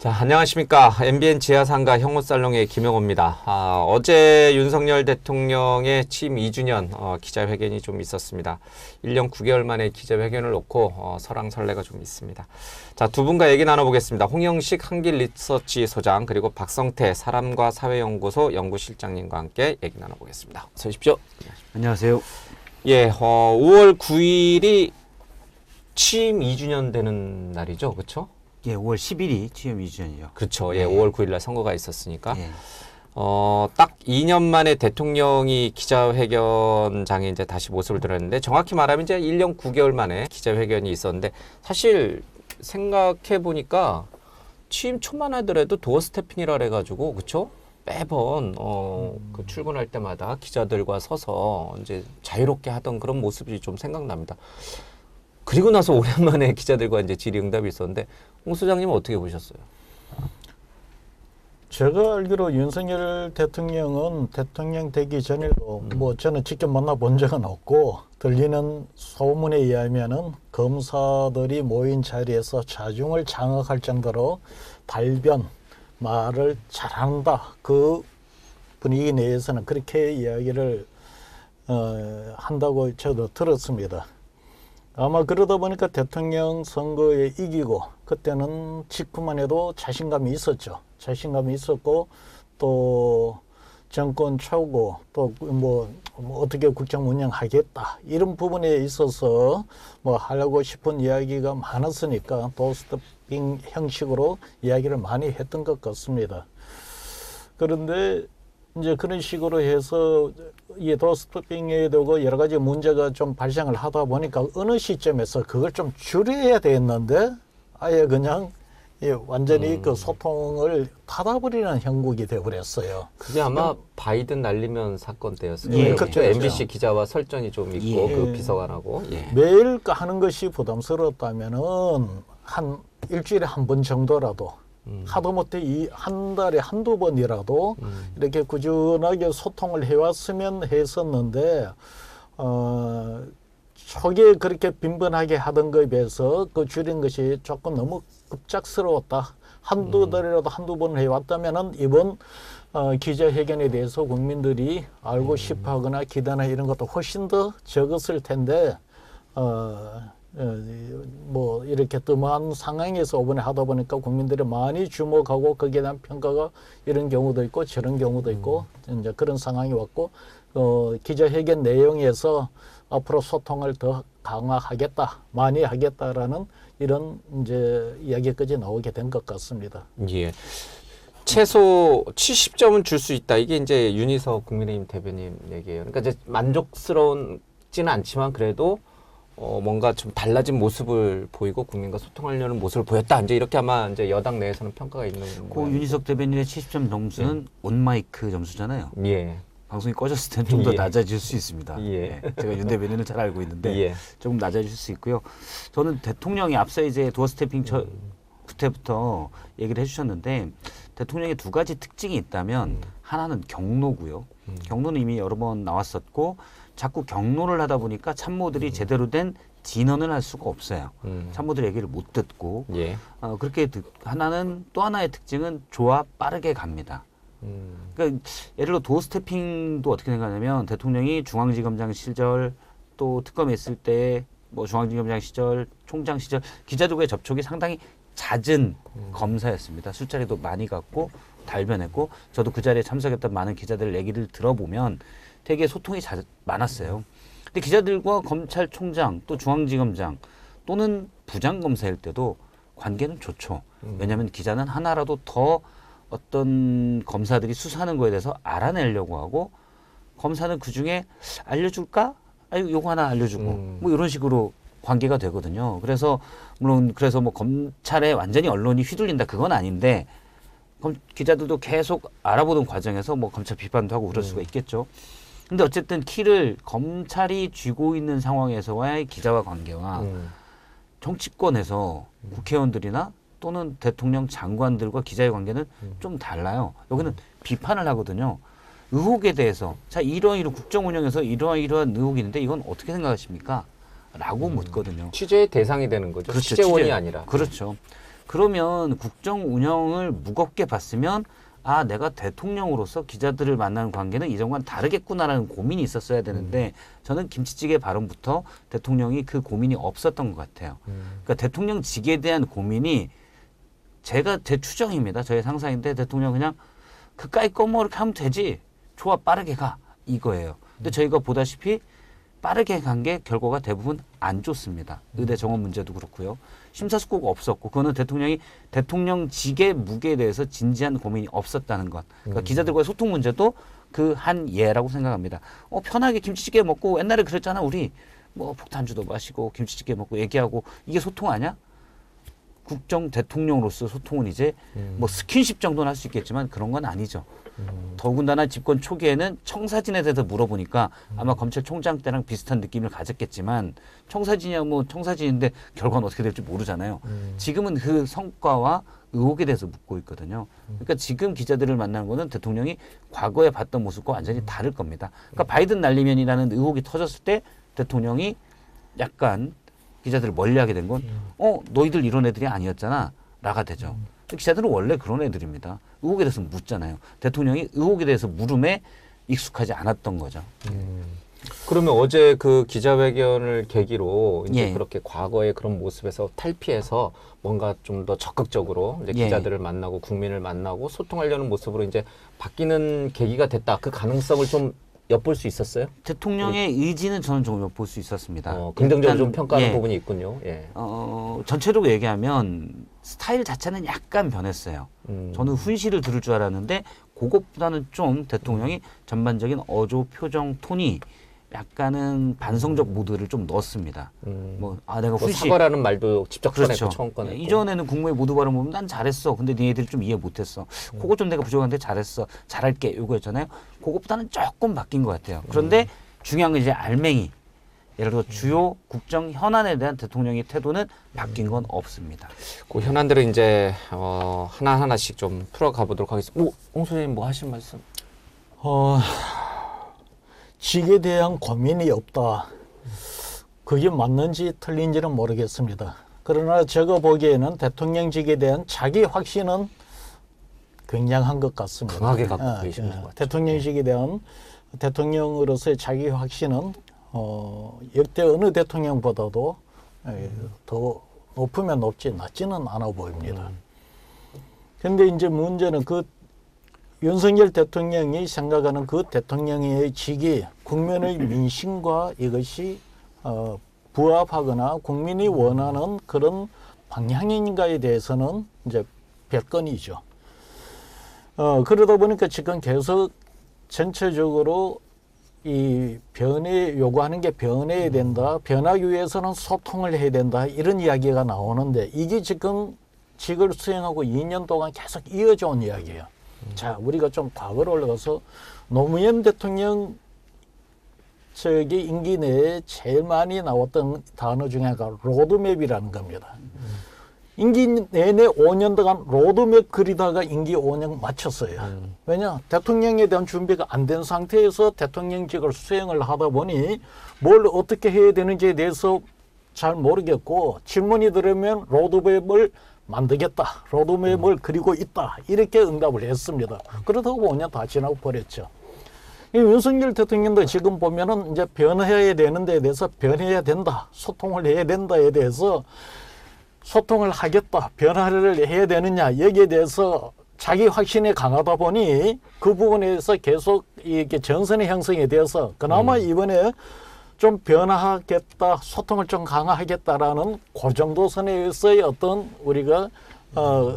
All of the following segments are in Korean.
자, 안녕하십니까. MBN 지하상가 형무살롱의 김영호입니다. 어제 윤석열 대통령의 취임 2주년 기자회견이 좀 있었습니다. 1년 9개월 만에 기자회견을 놓고 설왕설래가 좀 있습니다. 자, 두 분과 얘기 나눠보겠습니다. 홍영식 한길리서치 소장 그리고 박성태 사람과 사회연구소 연구실장님과 함께 얘기 나눠보겠습니다. 어서 오십시오. 안녕하세요. 예, 5월 9일이 취임 2주년 되는 날이죠. 그렇죠? 예, 5월 10일이 취임 2주년이요. 그렇죠. 예, 5월 9일 날 선거가 있었으니까. 예. 딱 2년 만에 대통령이 기자회견장에 이제 다시 모습을 드렸는데 정확히 말하면 이제 1년 9개월 만에 기자회견이 있었는데 사실 생각해 보니까 취임 초만 하더라도 도어 스태핑이라 그래가지고 그렇죠? 매번 그 출근할 때마다 기자들과 서서 이제 자유롭게 하던 그런 모습이 좀 생각납니다. 그리고 나서 오랜만에 기자들과 이제 질의응답이 있었는데 홍 소장님은 어떻게 보셨어요? 제가 알기로 윤석열 대통령은 대통령 되기 전에도 뭐 저는 직접 만나본 적은 없고 들리는 소문에 의하면은 검사들이 모인 자리에서 자중을 장악할 정도로 달변 말을 잘한다. 그 분위기 내에서는 그렇게 이야기를 한다고 저도 들었습니다. 아마 그러다 보니까 대통령 선거에 이기고 그때는 직후만 해도 자신감이 있었죠. 자신감이 있었고 또 정권 차오고 또 뭐 어떻게 국정 운영하겠다 이런 부분에 있어서 뭐 하려고 싶은 이야기가 많았으니까 도스태핑 형식으로 이야기를 많이 했던 것 같습니다. 그런데 이제 그런 식으로 해서 이 도스태핑에 되고 여러 가지 문제가 좀 발생을 하다 보니까 어느 시점에서 그걸 좀 줄여야 되었는데 아예 그냥 완전히 그 소통을 닫아버리는 형국이 되어버렸어요. 그게 아마 바이든 날리면 사건 때였어요. 예, 그렇죠. 그렇죠. MBC 기자와 설전이 좀 있고 예. 그 비서관하고. 예. 매일 하는 것이 부담스럽다면은 한 일주일에 한 번 정도라도 하다못해 한 달에 한두 번이라도 이렇게 꾸준하게 소통을 해왔으면 했었는데 초기에 그렇게 빈번하게 하던 것에 비해서 그 줄인 것이 조금 너무 급작스러웠다. 한두 달이라도 한두 번 해왔다면은 이번 기자회견에 대해서 국민들이 알고 싶어하거나 기대나 이런 것도 훨씬 더 적었을 텐데 뭐 이렇게 뜸한 상황에서 이번에 하다 보니까 국민들이 많이 주목하고 거기에 대한 평가가 이런 경우도 있고 저런 경우도 있고 이제 그런 상황이 왔고 기자회견 내용에서 앞으로 소통을 더 강화하겠다, 많이 하겠다라는 이런 이제 이야기까지 나오게 된 것 같습니다. 예. 최소 70점은 줄 수 있다. 이게 이제 윤희석 국민의힘 대변인 얘기예요. 그러니까 이제 만족스러운지는 않지만 그래도 뭔가 좀 달라진 모습을 보이고 국민과 소통하려는 모습을 보였다. 이제 이렇게 아마 이제 여당 내에서는 평가가 있는 그 윤희석 대변인의 70점 점수는 온마이크 점수잖아요. 예. 방송이 꺼졌을 때는 좀 더 예. 낮아질 수 있습니다. 예. 제가 윤 대변인을 잘 알고 있는데 예. 조금 낮아질 수 있고요. 저는 대통령이 앞서 이제 도어 스태핑 그때부터 얘기를 해주셨는데 대통령의 두 가지 특징이 있다면 하나는 경로고요. 경로는 이미 여러 번 나왔었고 자꾸 경로를 하다 보니까 참모들이 제대로 된 진언을 할 수가 없어요. 참모들 얘기를 못 듣고 예. 그렇게 하나는 또 하나의 특징은 좋아 빠르게 갑니다. 그러니까 예를 들어 도어 스태핑도 어떻게 생각하냐면 대통령이 중앙지검장 시절 또 특검에 있을 때 뭐 중앙지검장 시절 총장 시절 기자들과의 접촉이 상당히 잦은 검사였습니다. 술자리도 많이 갔고 달변했고 저도 그 자리에 참석했던 많은 기자들 얘기를 들어보면 되게 소통이 많았어요. 근데 기자들과 검찰총장 또 중앙지검장 또는 부장검사일 때도 관계는 좋죠. 왜냐하면 기자는 하나라도 더 어떤 검사들이 수사하는 거에 대해서 알아내려고 하고 검사는 그중에 알려줄까? 아유 요거 하나 알려주고 뭐 이런 식으로 관계가 되거든요. 그래서 물론 그래서 뭐 검찰에 완전히 언론이 휘둘린다 그건 아닌데 기자들도 계속 알아보는 과정에서 뭐 검찰 비판도 하고 그럴 수가 있겠죠. 근데 어쨌든 키를 검찰이 쥐고 있는 상황에서와의 기자와 관계와 정치권에서 국회의원들이나 또는 대통령 장관들과 기자의 관계는 좀 달라요. 여기는 비판을 하거든요. 의혹에 대해서 자 이러이러 국정 운영에서 이러이러한 의혹이 있는데 이건 어떻게 생각하십니까? 라고 묻거든요. 취재의 대상이 되는 거죠. 그렇죠. 취재원이 아니라. 그렇죠. 그러면 국정 운영을 무겁게 봤으면 아, 내가 대통령으로서 기자들을 만나는 관계는 이전과는 다르겠구나라는 고민이 있었어야 되는데 저는 김치찌개 발언부터 대통령이 그 고민이 없었던 것 같아요. 그러니까 대통령직에 대한 고민이 제가 제 추정입니다. 저의 상상인데 대통령 그냥 그까이 뭐 이렇게 하면 되지. 좋아, 빠르게 가. 이거예요. 근데 저희가 보다시피 빠르게 간 게 결과가 대부분 안 좋습니다. 의대 정원 문제도 그렇고요. 심사숙고가 없었고 그거는 대통령이 대통령직의 무게에 대해서 진지한 고민이 없었다는 것. 그러니까 기자들과의 소통 문제도 그 한 예라고 생각합니다. 편하게 김치찌개 먹고 옛날에 그랬잖아. 우리 뭐 폭탄주도 마시고 김치찌개 먹고 얘기하고 이게 소통 아니야? 국정 대통령으로서 소통은 이제 뭐 스킨십 정도는 할 수 있겠지만 그런 건 아니죠. 더군다나 집권 초기에는 청사진에 대해서 물어보니까 아마 검찰총장 때랑 비슷한 느낌을 가졌겠지만 청사진이야 뭐 청사진인데 결과는 어떻게 될지 모르잖아요. 지금은 그 성과와 의혹에 대해서 묻고 있거든요. 그러니까 지금 기자들을 만나는 거는 대통령이 과거에 봤던 모습과 완전히 다를 겁니다. 그러니까 바이든 날리면이라는 의혹이 터졌을 때 대통령이 약간 기자들을 멀리하게 된 건 너희들 이런 애들이 아니었잖아 라가 되죠. 기자들은 원래 그런 애들입니다. 의혹에 대해서 묻잖아요. 대통령이 의혹에 대해서 물음에 익숙하지 않았던 거죠. 그러면 어제 그 기자회견을 계기로 이제 예. 그렇게 과거의 그런 모습에서 탈피해서 뭔가 좀 더 적극적으로 이제 예. 기자들을 만나고 국민을 만나고 소통하려는 모습으로 이제 바뀌는 계기가 됐다. 그 가능성을 좀 엿볼 수 있었어요? 대통령의 의지는 저는 좀 볼 수 있었습니다. 긍정적으로 일단, 좀 평가하는 예. 부분이 있군요. 예. 전체적으로 얘기하면 스타일 자체는 약간 변했어요. 저는 훈시를 들을 줄 알았는데 그것보다는 좀 대통령이 전반적인 어조, 표정, 톤이 약간은 반성적 모드를 좀 넣었습니다. 내가 뭐 훈시 사과라는 말도 직접 꺼냈고 그렇죠. 처음 꺼냈고. 이전에는 국무회 모두 발언 보면 난 잘했어. 근데 니네들이 좀 이해 못했어. 그거 좀 내가 부족한데 잘했어. 잘할게. 요거였잖아요. 그것보다는 조금 바뀐 것 같아요. 그런데 중요한 건 이제 알맹이. 예를 들어 주요 국정 현안에 대한 대통령의 태도는 바뀐 건 없습니다. 그 현안들을 이제 하나하나씩 좀 풀어가 보도록 하겠습니다. 홍 선생님 뭐 하신 말씀? 직에 대한 고민이 없다. 그게 맞는지 틀린지는 모르겠습니다. 그러나 제가 보기에는 대통령직에 대한 자기 확신은 굉장한 것 같습니다. 강하게 갖고 계시는 것 같아요. 대통령직에 대한 대통령으로서의 자기 확신은 역대 어느 대통령보다도 더 높으면 높지 낮지는 않아 보입니다. 그런데 이제 문제는 그 윤석열 대통령이 생각하는 그 대통령의 직이 국민의 민심과 이것이 부합하거나 국민이 원하는 그런 방향인가에 대해서는 이제 별건이죠. 그러다 보니까 지금 계속 전체적으로 이 요구하는 게 변해야 된다. 변하기 위해서는 소통을 해야 된다. 이런 이야기가 나오는데 이게 지금 직을 수행하고 2년 동안 계속 이어져 온 이야기예요. 자, 우리가 좀 과거로 올라가서 노무현 대통령 임기 내에 제일 많이 나왔던 단어 중에 하나가 로드맵이라는 겁니다. 임기 내내 5년 동안 로드맵 그리다가 임기 5년 마쳤어요. 왜냐? 대통령에 대한 준비가 안 된 상태에서 대통령직을 수행을 하다 보니 뭘 어떻게 해야 되는지에 대해서 잘 모르겠고 질문이 들으면 로드맵을 만들겠다. 로드맵을 그리고 있다. 이렇게 응답을 했습니다. 그러다가 5년 다 지나고 버렸죠. 이 윤석열 대통령도 지금 보면은 이제 변해야 되는 데에 대해서 변해야 된다. 소통을 해야 된다에 대해서 소통을 하겠다. 변화를 해야 되느냐. 여기에 대해서 자기 확신이 강하다 보니 그 부분에서 계속 이렇게 전선의 형성에 대해서 그나마 이번에 좀 변화하겠다, 소통을 좀 강화하겠다라는 그 정도 선에서의 어떤 우리가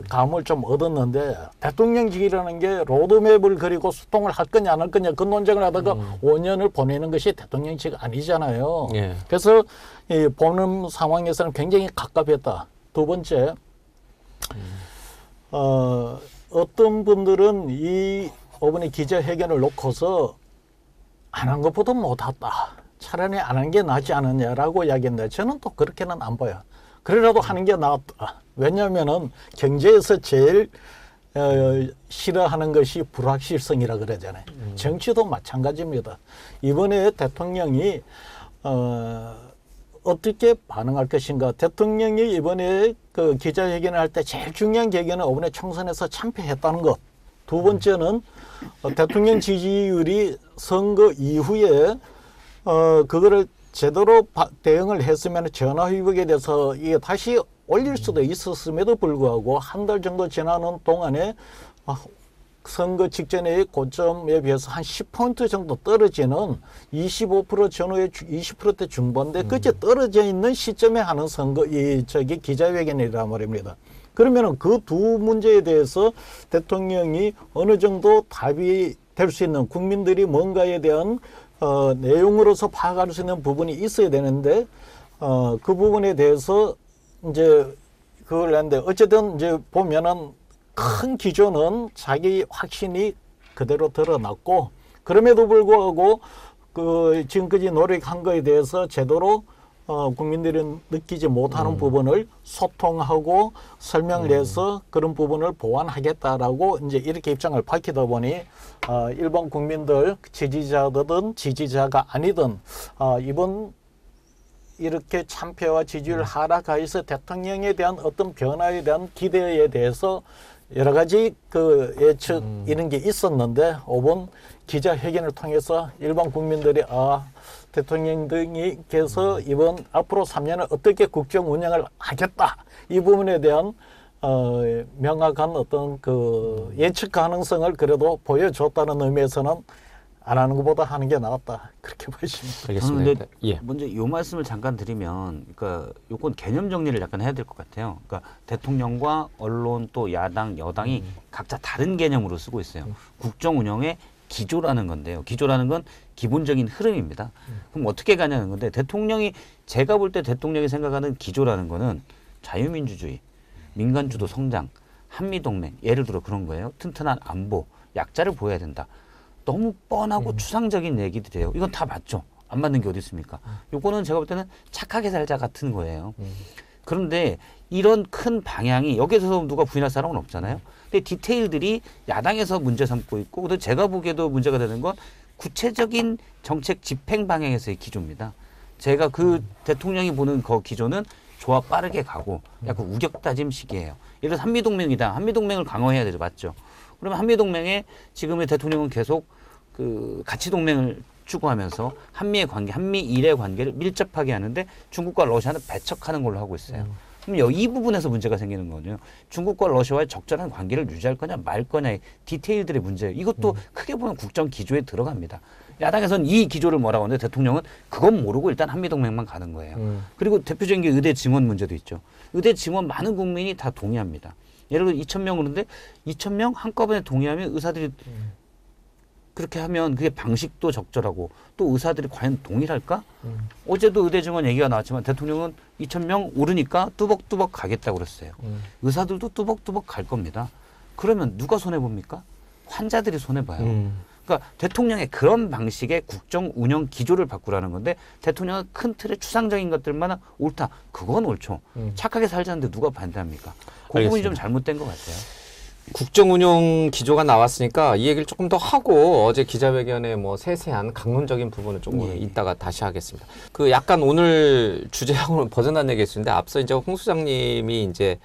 감을 좀 얻었는데 대통령직이라는 게 로드맵을 그리고 소통을 할 거냐 안 할 거냐 그 논쟁을 하다가 5년을 보내는 것이 대통령직 아니잖아요. 예. 그래서 이 보는 상황에서는 굉장히 갑갑했다. 두 번째, 어떤 분들은 이번에 기자회견을 놓고서 안 한 것보다 못했다. 차라리 안 한 게 낫지 않느냐라고 이야기했는데 저는 또 그렇게는 안 봐요. 그래라도 하는 게 낫다. 왜냐하면은 경제에서 제일 싫어하는 것이 불확실성이라 그러잖아요. 정치도 마찬가지입니다. 이번에 대통령이 어떻게 반응할 것인가. 대통령이 이번에 그 기자회견을 할 때 제일 중요한 계기는 이번에 총선에서 참패했다는 것. 두 번째는 대통령 지지율이 선거 이후에 그거를 제대로 대응을 했으면 전화위복에 대해서 이게 다시 올릴 수도 있었음에도 불구하고 한 달 정도 지나는 동안에 선거 직전의 고점에 비해서 한 10포인트 정도 떨어지는 25% 전후의 20%대 중반대 끝에 떨어져 있는 시점에 하는 선거 기자회견이란 말입니다. 그러면은 그 두 문제에 대해서 대통령이 어느 정도 답이 될 수 있는 국민들이 뭔가에 대한 내용으로서 파악할 수 있는 부분이 있어야 되는데 그 부분에 대해서 이제 그걸 했는데 어쨌든 이제 보면은 큰 기조는 자기 확신이 그대로 드러났고 그럼에도 불구하고 그 지금까지 노력한 거에 대해서 제대로 국민들이 느끼지 못하는 부분을 소통하고 설명을 해서 그런 부분을 보완하겠다라고 이제 이렇게 입장을 밝히다 보니 일반 국민들 지지자든 지지자가 아니든 이번 이렇게 참패와 지지율 하락하여서 대통령에 대한 어떤 변화에 대한 기대에 대해서 여러 가지 그 예측 이런 게 있었는데 이번 기자회견을 통해서 일반 국민들이 대통령님께서 이번 앞으로 3년을 어떻게 국정 운영을 하겠다 이 부분에 대한 명확한 어떤 그 예측 가능성을 그래도 보여줬다는 의미에서는 안 하는 것보다 하는 게 나았다 그렇게 보십니다. 알겠습니다. 예. 먼저 이 말씀을 잠깐 드리면, 그러니까 요건 개념 정리를 약간 해야 될 것 같아요. 그러니까 대통령과 언론 또 야당, 여당이 각자 다른 개념으로 쓰고 있어요. 국정 운영의 기조라는 건데요. 기조라는 건 기본적인 흐름입니다. 그럼 어떻게 가냐는 건데 제가 볼 때 대통령이 생각하는 기조라는 거는 자유민주주의, 민간주도 성장, 한미동맹, 예를 들어 그런 거예요. 튼튼한 안보, 약자를 보여야 된다. 너무 뻔하고 추상적인 얘기들이에요. 이건 다 맞죠. 안 맞는 게 어디 있습니까? 요거는 제가 볼 때는 착하게 살자 같은 거예요. 그런데 이런 큰 방향이 여기에서 누가 부인할 사람은 없잖아요. 근데 디테일들이 야당에서 문제 삼고 있고, 근데 제가 보기에도 문제가 되는 건 구체적인 정책 집행 방향에서의 기조입니다. 제가 그 대통령이 보는 그 기조는 좋아 빠르게 가고 약간 우격다짐식이에요. 예를 들어서 한미동맹이다. 한미동맹을 강화해야 되죠. 맞죠? 그러면 한미동맹에 지금의 대통령은 계속 그 가치동맹을 추구하면서 한미의 관계, 한미일의 관계를 밀접하게 하는데 중국과 러시아는 배척하는 걸로 하고 있어요. 그럼 이 부분에서 문제가 생기는 거죠. 중국과 러시아와의 적절한 관계를 유지할 거냐 말 거냐의 디테일들의 문제예요. 이것도 크게 보면 국정 기조에 들어갑니다. 야당에서는 이 기조를 뭐라고 하는데 대통령은 그건 모르고 일단 한미동맹만 가는 거예요. 그리고 대표적인 게 의대 증원 문제도 있죠. 의대 증원 많은 국민이 다 동의합니다. 예를 들어 2,000명 그런데 2,000명 한꺼번에 동의하면 의사들이 그렇게 하면 그게 방식도 적절하고 또 의사들이 과연 동의를 할까? 어제도 의대 증원 얘기가 나왔지만 대통령은 2,000명 오르니까 뚜벅뚜벅 가겠다고 그랬어요. 의사들도 뚜벅뚜벅 갈 겁니다. 그러면 누가 손해봅니까? 환자들이 손해봐요. 그러니까 대통령의 그런 방식의 국정 운영 기조를 바꾸라는 건데 대통령은 큰 틀의 추상적인 것들만 옳다. 그건 옳죠. 착하게 살자는데 누가 반대합니까? 그 부분이 좀 잘못된 것 같아요. 국정 운영 기조가 나왔으니까 이 얘기를 조금 더 하고 어제 기자회견에 뭐 세세한 강론적인 부분은 조금 이따가 다시 하겠습니다. 그 약간 오늘 주제하고는 벗어난 얘기였는데 앞서 이제 홍 수장님이 이제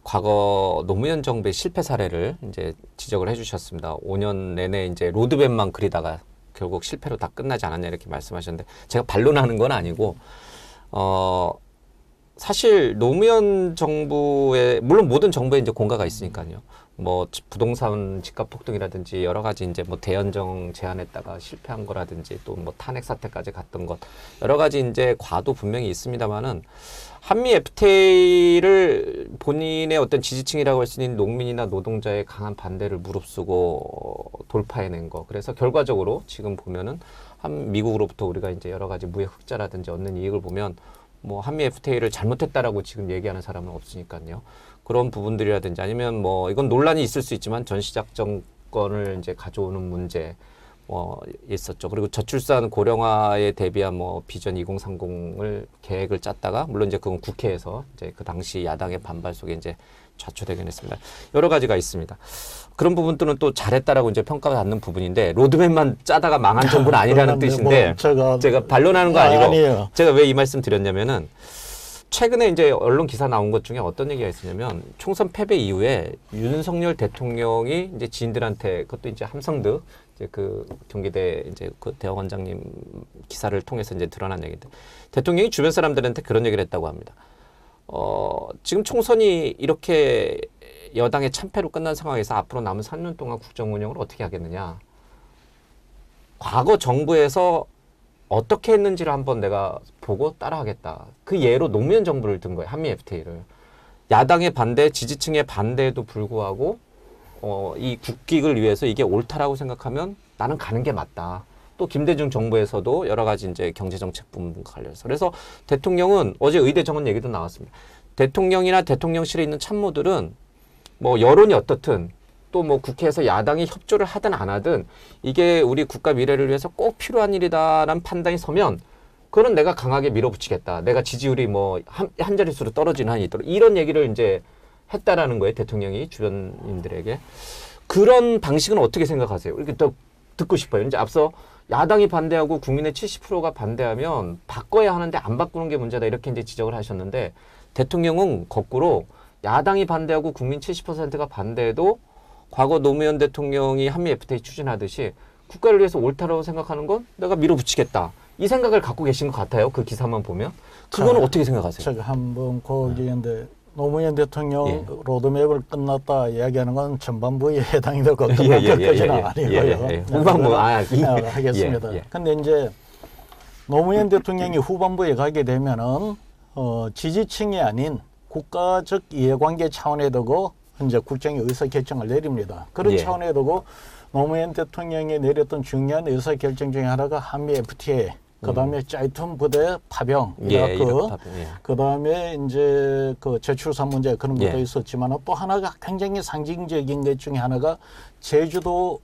과거 노무현 정부의 실패 사례를 이제 지적을 해주셨습니다. 5년 내내 이제 로드맵만 그리다가 결국 실패로 다 끝나지 않았냐 이렇게 말씀하셨는데 제가 반론하는 건 아니고 사실 노무현 정부의 물론 모든 정부에 이제 공과가 있으니까요. 뭐 부동산 집값 폭등이라든지 여러 가지 이제 뭐 대연정 제안했다가 실패한 거라든지 또 뭐 탄핵 사태까지 갔던 것 여러 가지 이제 과도 분명히 있습니다만은 한미 FTA를 본인의 어떤 지지층이라고 할 수 있는 농민이나 노동자의 강한 반대를 무릅쓰고 돌파해낸 거. 그래서 결과적으로 지금 보면은 미국으로부터 우리가 이제 여러 가지 무역 흑자라든지 얻는 이익을 보면 뭐 한미 FTA를 잘못했다라고 지금 얘기하는 사람은 없으니까요. 그런 부분들이라든지 아니면 뭐 이건 논란이 있을 수 있지만 전시작전권을 이제 가져오는 문제 있었죠. 그리고 저출산 고령화에 대비한 뭐 비전 2030을 계획을 짰다가 물론 이제 그건 국회에서 이제 그 당시 야당의 반발 속에 이제 좌초되긴 했습니다. 여러 가지가 있습니다. 그런 부분들은 또 잘했다라고 이제 평가받는 부분인데 로드맵만 짜다가 망한 정부는 아니라는 뜻인데 뭐 제가 반론하는 거 아니고 아니에요. 제가 왜 이 말씀 드렸냐면은 최근에 이제 언론 기사 나온 것 중에 어떤 얘기가 있었냐면 총선 패배 이후에 윤석열 대통령이 이제 지인들한테 그것도 이제 함성득 이제 그 경기대 이제 그 대학원장님 기사를 통해서 이제 드러난 얘기인데 대통령이 주변 사람들한테 그런 얘기를 했다고 합니다. 지금 총선이 이렇게 여당의 참패로 끝난 상황에서 앞으로 남은 3년 동안 국정 운영을 어떻게 하겠느냐. 과거 정부에서 어떻게 했는지를 한번 내가 보고 따라하겠다. 그 예로 노무현 정부를 든 거예요. 한미 FTA를. 야당의 반대, 지지층의 반대에도 불구하고 이 국익을 위해서 이게 옳다라고 생각하면 나는 가는 게 맞다. 또 김대중 정부에서도 여러 가지 이제 경제정책 부분과 관련해서. 그래서 대통령은 어제 의대 정원 얘기도 나왔습니다. 대통령이나 대통령실에 있는 참모들은 뭐 여론이 어떻든 또 뭐 국회에서 야당이 협조를 하든 안 하든 이게 우리 국가 미래를 위해서 꼭 필요한 일이다라는 판단이 서면 그건 내가 강하게 밀어붙이겠다. 내가 지지율이 뭐 한 자릿수로 떨어지는 한이 있도록 이런 얘기를 이제 했다라는 거예요. 대통령이 주변인들에게. 그런 방식은 어떻게 생각하세요? 이렇게 더 듣고 싶어요. 이제 앞서 야당이 반대하고 국민의 70%가 반대하면 바꿔야 하는데 안 바꾸는 게 문제다. 이렇게 이제 지적을 하셨는데 대통령은 거꾸로 야당이 반대하고 국민 70%가 반대해도 과거 노무현 대통령이 한미 FTA 추진하듯이 국가를 위해서 옳다라고 생각하는 건 내가 밀어붙이겠다. 이 생각을 갖고 계신 것 같아요. 그 기사만 보면. 그거는 어떻게 생각하세요? 제가 한번 거기인데 노무현 대통령 예. 로드맵을 끝났다 이야기하는 건 전반부에 해당이 될 것까지는 아니고요. 후반부 하겠습니다. 근데 이제 노무현 대통령이 후반부에 가게 되면은 지지층이 아닌 국가적 이해관계 차원에 두고 이제 국정의 의사결정을 내립니다. 그런 차원에 두고 노무현 대통령이 내렸던 중요한 의사결정 중에 하나가 한미 FTA, 그다음에 짜이툰 부대 파병, 그다음에 이제 그 저출산 문제 그런 것도 있었지만 또 하나가 굉장히 상징적인 것 중에 하나가 제주도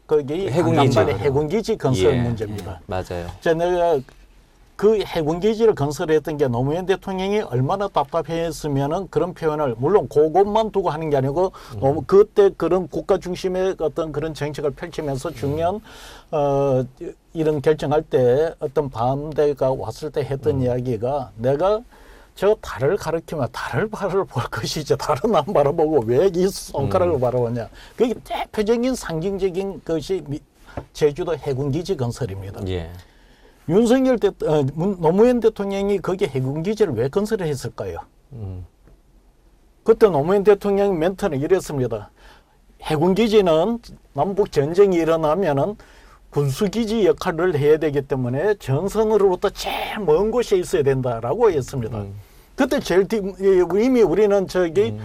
거기 해군기지 건설 문제입니다. 맞아요. 자, 내가 그 해군기지를 건설했던 게 노무현 대통령이 얼마나 답답했으면은 그런 표현을 물론 그것만 두고 하는 게 아니고 너무 그때 그런 국가 중심의 어떤 그런 정책을 펼치면서 중요한 이런 결정할 때 어떤 반대가 왔을 때 했던 이야기가 내가 저 달을 가리키면 달을 바라볼 것이지 달은 안 바라보고 왜 이 손가락을 바라보냐. 그게 대표적인 상징적인 것이 제주도 해군기지 건설입니다. 예. 윤석열 노무현 대통령이 거기 해군기지를 왜 건설을 했을까요? 그때 노무현 대통령 멘트는 이랬습니다. 해군기지는 남북 전쟁이 일어나면은 군수기지 역할을 해야 되기 때문에 전선으로부터 제일 먼 곳에 있어야 된다라고 했습니다. 그때 제일 이미 우리는 저기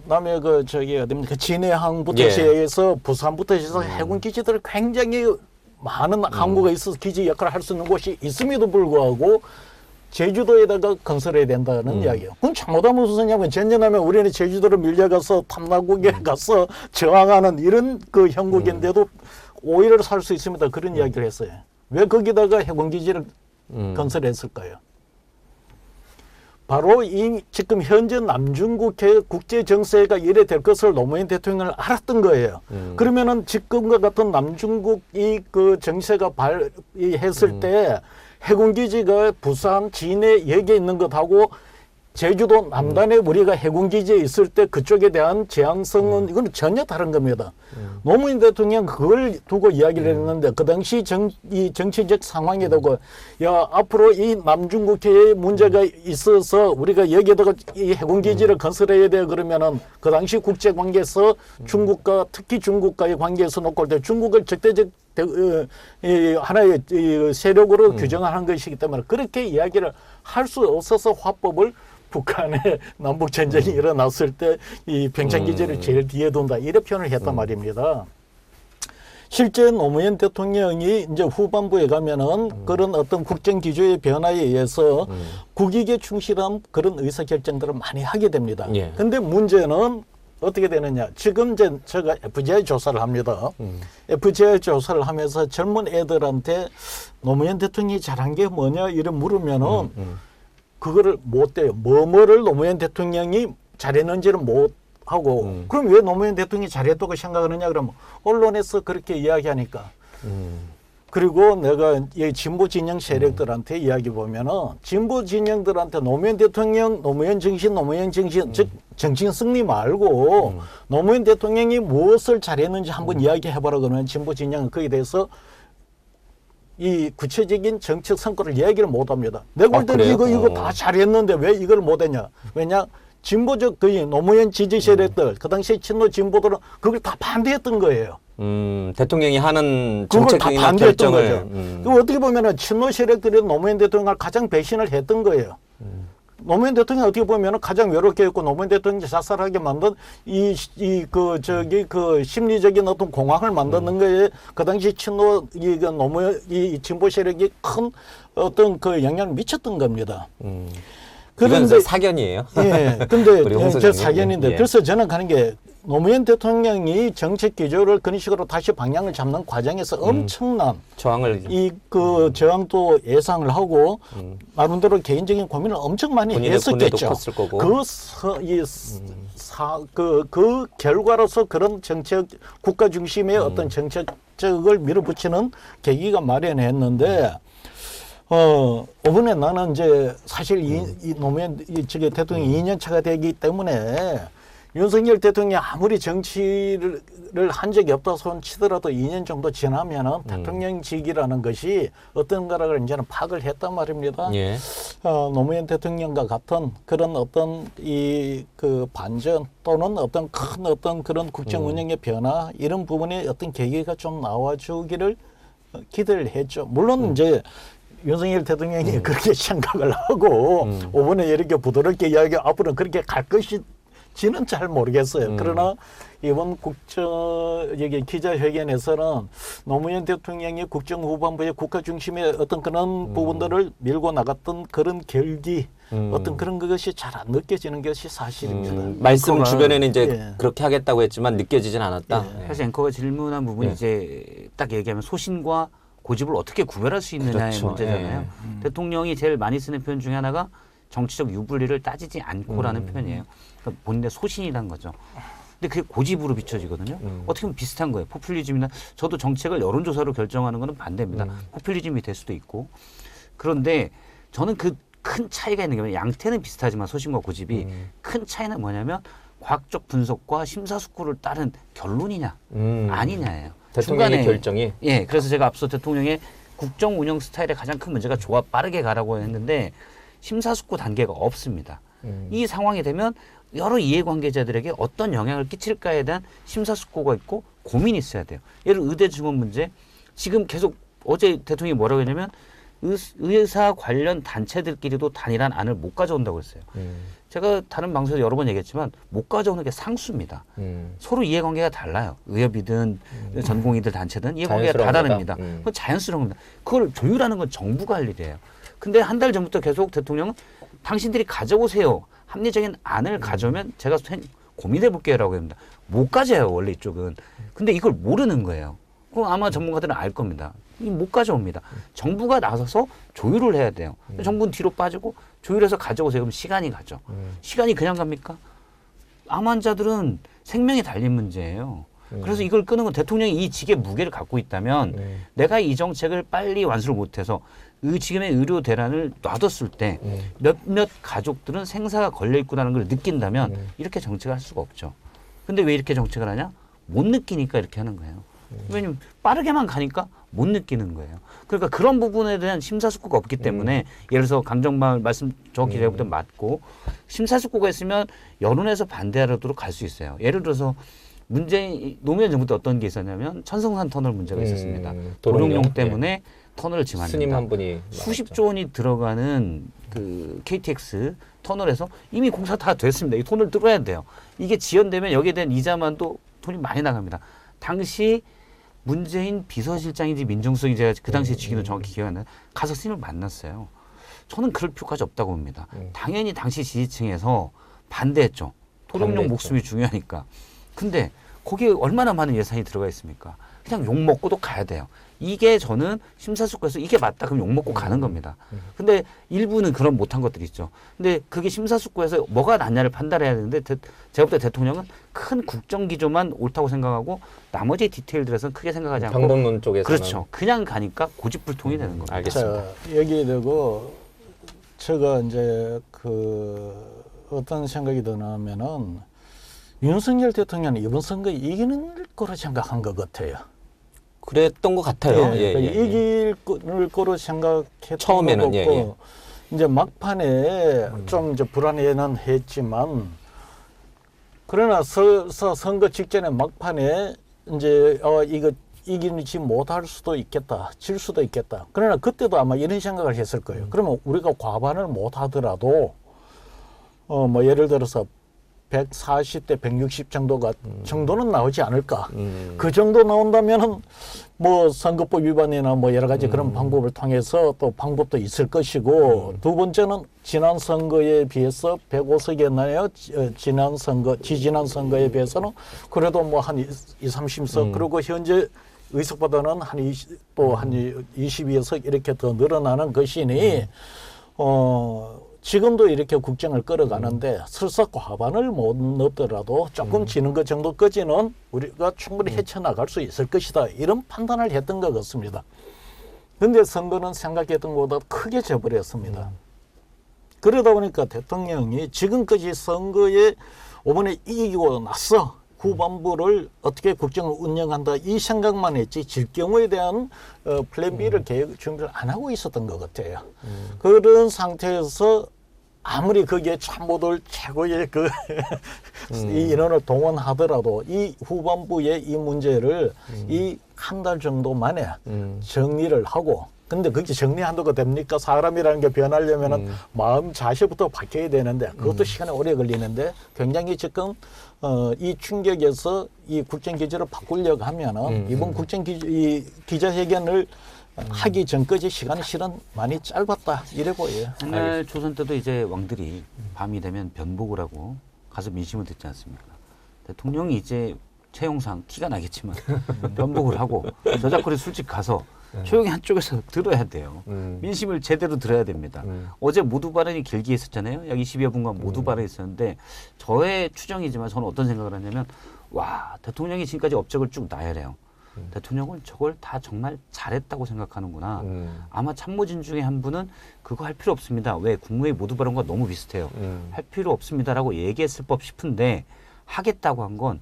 남해 어딥니까 진해항부터 시작해서 부산부터 해서 해군기지들을 굉장히 많은 항구가 있어서 기지 역할을 할 수 있는 곳이 있음에도 불구하고 제주도에다가 건설해야 된다는 이야기예요. 그럼 잘못하면 무슨 소리냐면 전쟁하면 우리는 제주도를 밀려가서 탐라국에 가서 저항하는 이런 그 형국인데도 오해를 살 수 있습니다. 그런 이야기를 했어요. 왜 거기다가 해군기지를 건설했을까요? 바로 이 지금 현재 남중국해 국제 정세가 이래 될 것을 노무현 대통령을 알았던 거예요. 그러면은 지금과 같은 남중국 이 그 정세가 발휘했을 때 해군기지가 부산 진해 여기에 있는 것하고 제주도 남단에 우리가 해군기지에 있을 때 그쪽에 대한 제한성은 이건 전혀 다른 겁니다. 노무현 대통령 그걸 두고 이야기를 했는데 그 당시 이 정치적 상황에 두고 야 앞으로 이 남중국해에 문제가 있어서 우리가 여기에다가 이 해군기지를 건설해야 돼 그러면은 그 당시 국제관계에서 중국과 특히 중국과의 관계에서 놓고 볼 때 중국을 적대적 하나의 세력으로 규정하는 것이기 때문에 그렇게 이야기를 할 수 없어서 화법을 북한의 남북 전쟁이 일어났을 때 이 평창기지를 제일 뒤에 둔다 이렇게 표현을 했단 말입니다. 실제 노무현 대통령이 이제 후반부에 가면은 그런 어떤 국정 기조의 변화에 의해서 국익에 충실한 그런 의사결정들을 많이 하게 됩니다. 근데 문제는 어떻게 되느냐. 지금 이제 제가 FGI 조사를 합니다. FGI 조사를 하면서 젊은 애들한테 노무현 대통령이 잘한 게 뭐냐 이런 물으면은 그거를 못 돼요. 뭐를 노무현 대통령이 잘했는지를 못 하고 그럼 왜 노무현 대통령이 잘했다고 생각하느냐 그러면 언론에서 그렇게 이야기하니까 그리고 내가 이 진보 진영 세력들한테 이야기 보면은 진보 진영들한테 노무현 대통령, 노무현 정신, 즉 정신 승리 말고 노무현 대통령이 무엇을 잘했는지 한번 이야기해보라 그러면 진보 진영은 거기에 대해서 이 구체적인 정책 성과를 이야기를 못합니다. 내가 볼 때는 이거 다 잘했는데 왜 이걸 못했냐? 왜냐? 진보적 거의 노무현 지지 세력들 그 당시에 친노 진보들은 그걸 다 반대했던 거예요. 대통령이 하는 그걸 다 정책이나 반대했던 결정을 거죠. 그 어떻게 보면은 친노 세력들이 노무현 대통령을 가장 배신을 했던 거예요. 노무현 대통령이 어떻게 보면은 가장 외롭게 했고 노무현 대통령이 자살하게 만든 그 심리적인 어떤 공황을 만드는 거에 그 당시 친노 노무현 이 진보 세력이 큰 어떤 그 영향을 미쳤던 겁니다. 그런데 사견이에요. 예. 근데 우리 제 사견인데 예. 그래서 저는 가는 게 노무현 대통령이 정책 기조를 그런 식으로 다시 방향을 잡는 과정에서 엄청난 저항을 저항도 예상을 하고 나름대로 개인적인 고민을 엄청 많이 했었겠죠. 컸을 거고. 그 결과로서 그런 정책 국가 중심의 어떤 정책을 밀어붙이는 계기가 마련했는데 이번에 나는 이제 사실 이 노무현 대통령이 2년 차가 되기 때문에 윤석열 대통령이 아무리 정치를 한 적이 없다 손 치더라도 2년 정도 지나면은 대통령직이라는 것이 어떤가를 이제는 파악을 했단 말입니다. 예. 노무현 대통령과 같은 그런 어떤 그 반전 또는 어떤 큰 어떤 그런 국정 운영의 변화 이런 부분에 어떤 계기가 좀 나와주기를 기대를 했죠. 물론 이제 윤석열 대통령이 그렇게 생각을 하고 이번에 이렇게 부드럽게 이야기하고 앞으로는 그렇게 갈 것인지는 잘 모르겠어요. 그러나 이번 여기 기자회견에서는 노무현 대통령이 국정후반부의 국가 중심의 어떤 그런 부분들을 밀고 나갔던 그런 결기 어떤 그런 것이 잘 안 느껴지는 것이 사실입니다. 말씀 주변에는 이제 예. 그렇게 하겠다고 했지만 느껴지진 않았다. 예. 사실 앵커가 질문한 부분이 예. 이제 딱 얘기하면 소신과 고집을 어떻게 구별할 수 있느냐의 그렇죠. 문제잖아요. 대통령이 제일 많이 쓰는 표현 중에 하나가 정치적 유불리를 따지지 않고라는 표현이에요. 그러니까 본인의 소신이라는 거죠. 근데 그게 고집으로 비춰지거든요. 어떻게 보면 비슷한 거예요. 포퓰리즘이나 저도 정책을 여론조사로 결정하는 거는 반대입니다. 포퓰리즘이 될 수도 있고. 그런데 저는 그 큰 차이가 있는 게 뭐냐면 양태는 비슷하지만 소신과 고집이 큰 차이는 뭐냐면 과학적 분석과 심사숙고를 따른 결론이냐 아니냐예요. 대통령의 결정이. 예, 그래서 제가 앞서 대통령의 국정 운영 스타일의 가장 큰 문제가 좋아 빠르게 가라고 했는데 심사숙고 단계가 없습니다. 이 상황이 되면 여러 이해관계자들에게 어떤 영향을 끼칠까에 대한 심사숙고가 있고 고민이 있어야 돼요. 예를 들어 의대 증원 문제 지금 계속 어제 대통령이 뭐라고 했냐면 의사 관련 단체들끼리도 단일한 안을 못 가져온다고 했어요. 제가 다른 방송에서 여러 번 얘기했지만 못 가져오는 게 상수입니다. 서로 이해관계가 달라요. 의협이든 전공의들 단체든 이해관계가 다 다릅니다. 그건 자연스러운 겁니다. 그걸 조율하는 건 정부가 할 일이에요. 근데 한 달 전부터 계속 대통령은 당신들이 가져오세요. 합리적인 안을 가져오면 제가 고민해 볼게요라고 합니다. 못 가져요 원래 이쪽은. 근데 이걸 모르는 거예요. 그럼 아마 전문가들은 알 겁니다. 못 가져옵니다. 정부가 나서서 조율을 해야 돼요. 정부는 뒤로 빠지고 조율해서 가져오세요. 그럼 시간이 가죠. 시간이 그냥 갑니까? 암 환자들은 생명이 달린 문제예요. 그래서 이걸 끄는 건 대통령이 이 직의 무게를 갖고 있다면 내가 이 정책을 빨리 완수를 못해서 지금의 의료 대란을 놔뒀을 때 몇몇 가족들은 생사가 걸려있구나는 걸 느낀다면 이렇게 정책을 할 수가 없죠. 근데 왜 이렇게 정책을 하냐? 못 느끼니까 이렇게 하는 거예요. 왜냐면 빠르게만 가니까 못 느끼는 거예요. 그러니까 그런 부분에 대한 심사숙고가 없기 때문에 예를 들어서 강정말 말씀 정확히 제가 볼 때 맞고 심사숙고가 있으면 여론에서 반대하도록 갈 수 있어요. 예를 들어서 노무현 정부 때 어떤 게 있었냐면 천성산 터널 문제가 있었습니다. 도롱뇽 때문에 터널을 지만합니다. 스님 한 분이 수십조 원이 들어가는 그 KTX 터널에서 이미 공사 다 됐습니다. 이 돈을 뚫어야 돼요. 이게 지연되면 여기에 대한 이자만도 돈이 많이 나갑니다. 당시 문재인 비서실장인지 민정수석이 제가 그 당시에 직위는 정확히 기억이 안 나요. 가서 스님을 만났어요. 저는 그럴 필요까지 없다고 봅니다. 당연히 당시 지지층에서 반대했죠. 토룡용 목숨이 중요하니까. 근데 거기에 얼마나 많은 예산이 들어가 있습니까? 그냥 욕 먹고도 가야 돼요. 이게 저는 심사숙고해서 이게 맞다 그럼 욕 먹고 가는 겁니다. 근데 일부는 그런 못한 것들이 있죠. 근데 그게 심사숙고해서 뭐가 낫냐를 판단해야 되는데 제가 볼 때 대통령은 큰 국정 기조만 옳다고 생각하고 나머지 디테일들에서는 크게 생각하지 않고 방법론 쪽에서는 그렇죠. 그냥 가니까 고집불통이 되는 겁니다. 알겠습니다. 자, 여기 되고 제가 이제 그 어떤 생각이 드냐면은 윤석열 대통령은 이번 선거에 이기는 거로 생각한 것 같아요. 그랬던 것 같아요. 예, 그러니까 예, 예. 이길 거로 생각했던 처음에는, 것 예, 같고 이제 막판에 좀 이제 불안해는 했지만 그러나 선거 직전에 막판에 이제 이거 이기지 못할 수도 있겠다, 질 수도 있겠다. 그러나 그때도 아마 이런 생각을 했을 거예요. 그러면 우리가 과반을 못 하더라도 뭐 예를 들어서 140대 160 정도는 나오지 않을까. 그 정도 나온다면은 뭐 선거법 위반이나 뭐 여러 가지 그런 방법을 통해서 또 방법도 있을 것이고 두 번째는 지난 선거에 비해서 105석이었나요? 지지난 선거에 비해서는 그래도 뭐 한 30석 그리고 현재 의석보다는 한 22석 이렇게 더 늘어나는 것이니 지금도 이렇게 국정을 끌어가는데 설사 과반을 못 넣더라도 조금 지는 것 정도까지는 우리가 충분히 헤쳐나갈 수 있을 것이다. 이런 판단을 했던 것 같습니다. 그런데 선거는 생각했던 것보다 크게 져버렸습니다. 그러다 보니까 대통령이 지금까지 선거에 이번에 이기고 나서 후반부를 어떻게 국정을 운영한다 이 생각만 했지 질 경우에 대한 플랜 B를 계획 준비를 안 하고 있었던 것 같아요. 그런 상태에서 아무리 거기에 참모들 최고의 이 인원을 동원하더라도 이 후반부의 이 문제를 이 한 달 정도 만에 정리를 하고 근데 그게 정리한다고 됩니까? 사람이라는 게 변하려면은 마음 자세부터 바뀌어야 되는데 그것도 시간이 오래 걸리는데 굉장히 지금 이 충격에서 이 국정 기조를 바꾸려고 하면은 이번 국정 이 기자회견을 하기 전까지 시간이 실은 많이 짧았다 이래 보여요. 옛날 조선 때도 이제 왕들이 밤이 되면 변복을 하고 가서 민심을 듣지 않습니까? 대통령이 이제 채용상 티가 나겠지만 변복을 하고 저작거리 술집 가서 조용히 한쪽에서 들어야 돼요. 민심을 제대로 들어야 됩니다. 어제 모두 발언이 길게 있었잖아요. 약 20여 분간 모두 발언이 있었는데 저의 추정이지만 저는 어떤 생각을 하냐면 와 대통령이 지금까지 업적을 쭉 나열해요. 대통령은 저걸 다 정말 잘했다고 생각하는구나. 아마 참모진 중에 한 분은 그거 할 필요 없습니다. 왜 국무회의 모두 발언과 너무 비슷해요. 할 필요 없습니다라고 얘기했을 법 싶은데 하겠다고 한 건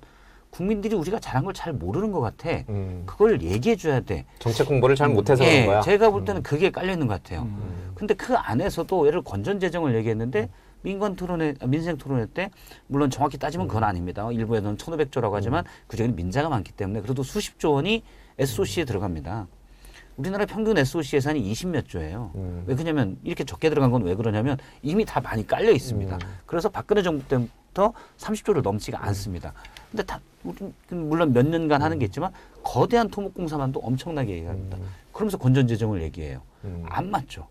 국민들이 우리가 잘한 걸 잘 모르는 것 같아. 그걸 얘기해 줘야 돼. 정책 공부를 잘 못해서 그런 거야. 제가 볼 때는 그게 깔려 있는 것 같아요. 근데 그 안에서도 예를 건전재정을 얘기했는데 민생 토론회 때 물론 정확히 따지면 그건 아닙니다. 일부에서는 1,500조라고 하지만 그중에는 민자가 많기 때문에 그래도 수십조 원이 SOC에 들어갑니다. 우리나라 평균 SOC 예산이 20몇 조예요. 왜 그러냐면 이렇게 적게 들어간 건 왜 그러냐면 이미 다 많이 깔려 있습니다. 그래서 박근혜 정부 때부터 30조를 넘지가 않습니다. 근데 물론 몇 년간 하는 게 있지만 거대한 토목공사만도 엄청나게 얘기합니다. 그러면서 건전재정을 얘기해요. 안 맞죠.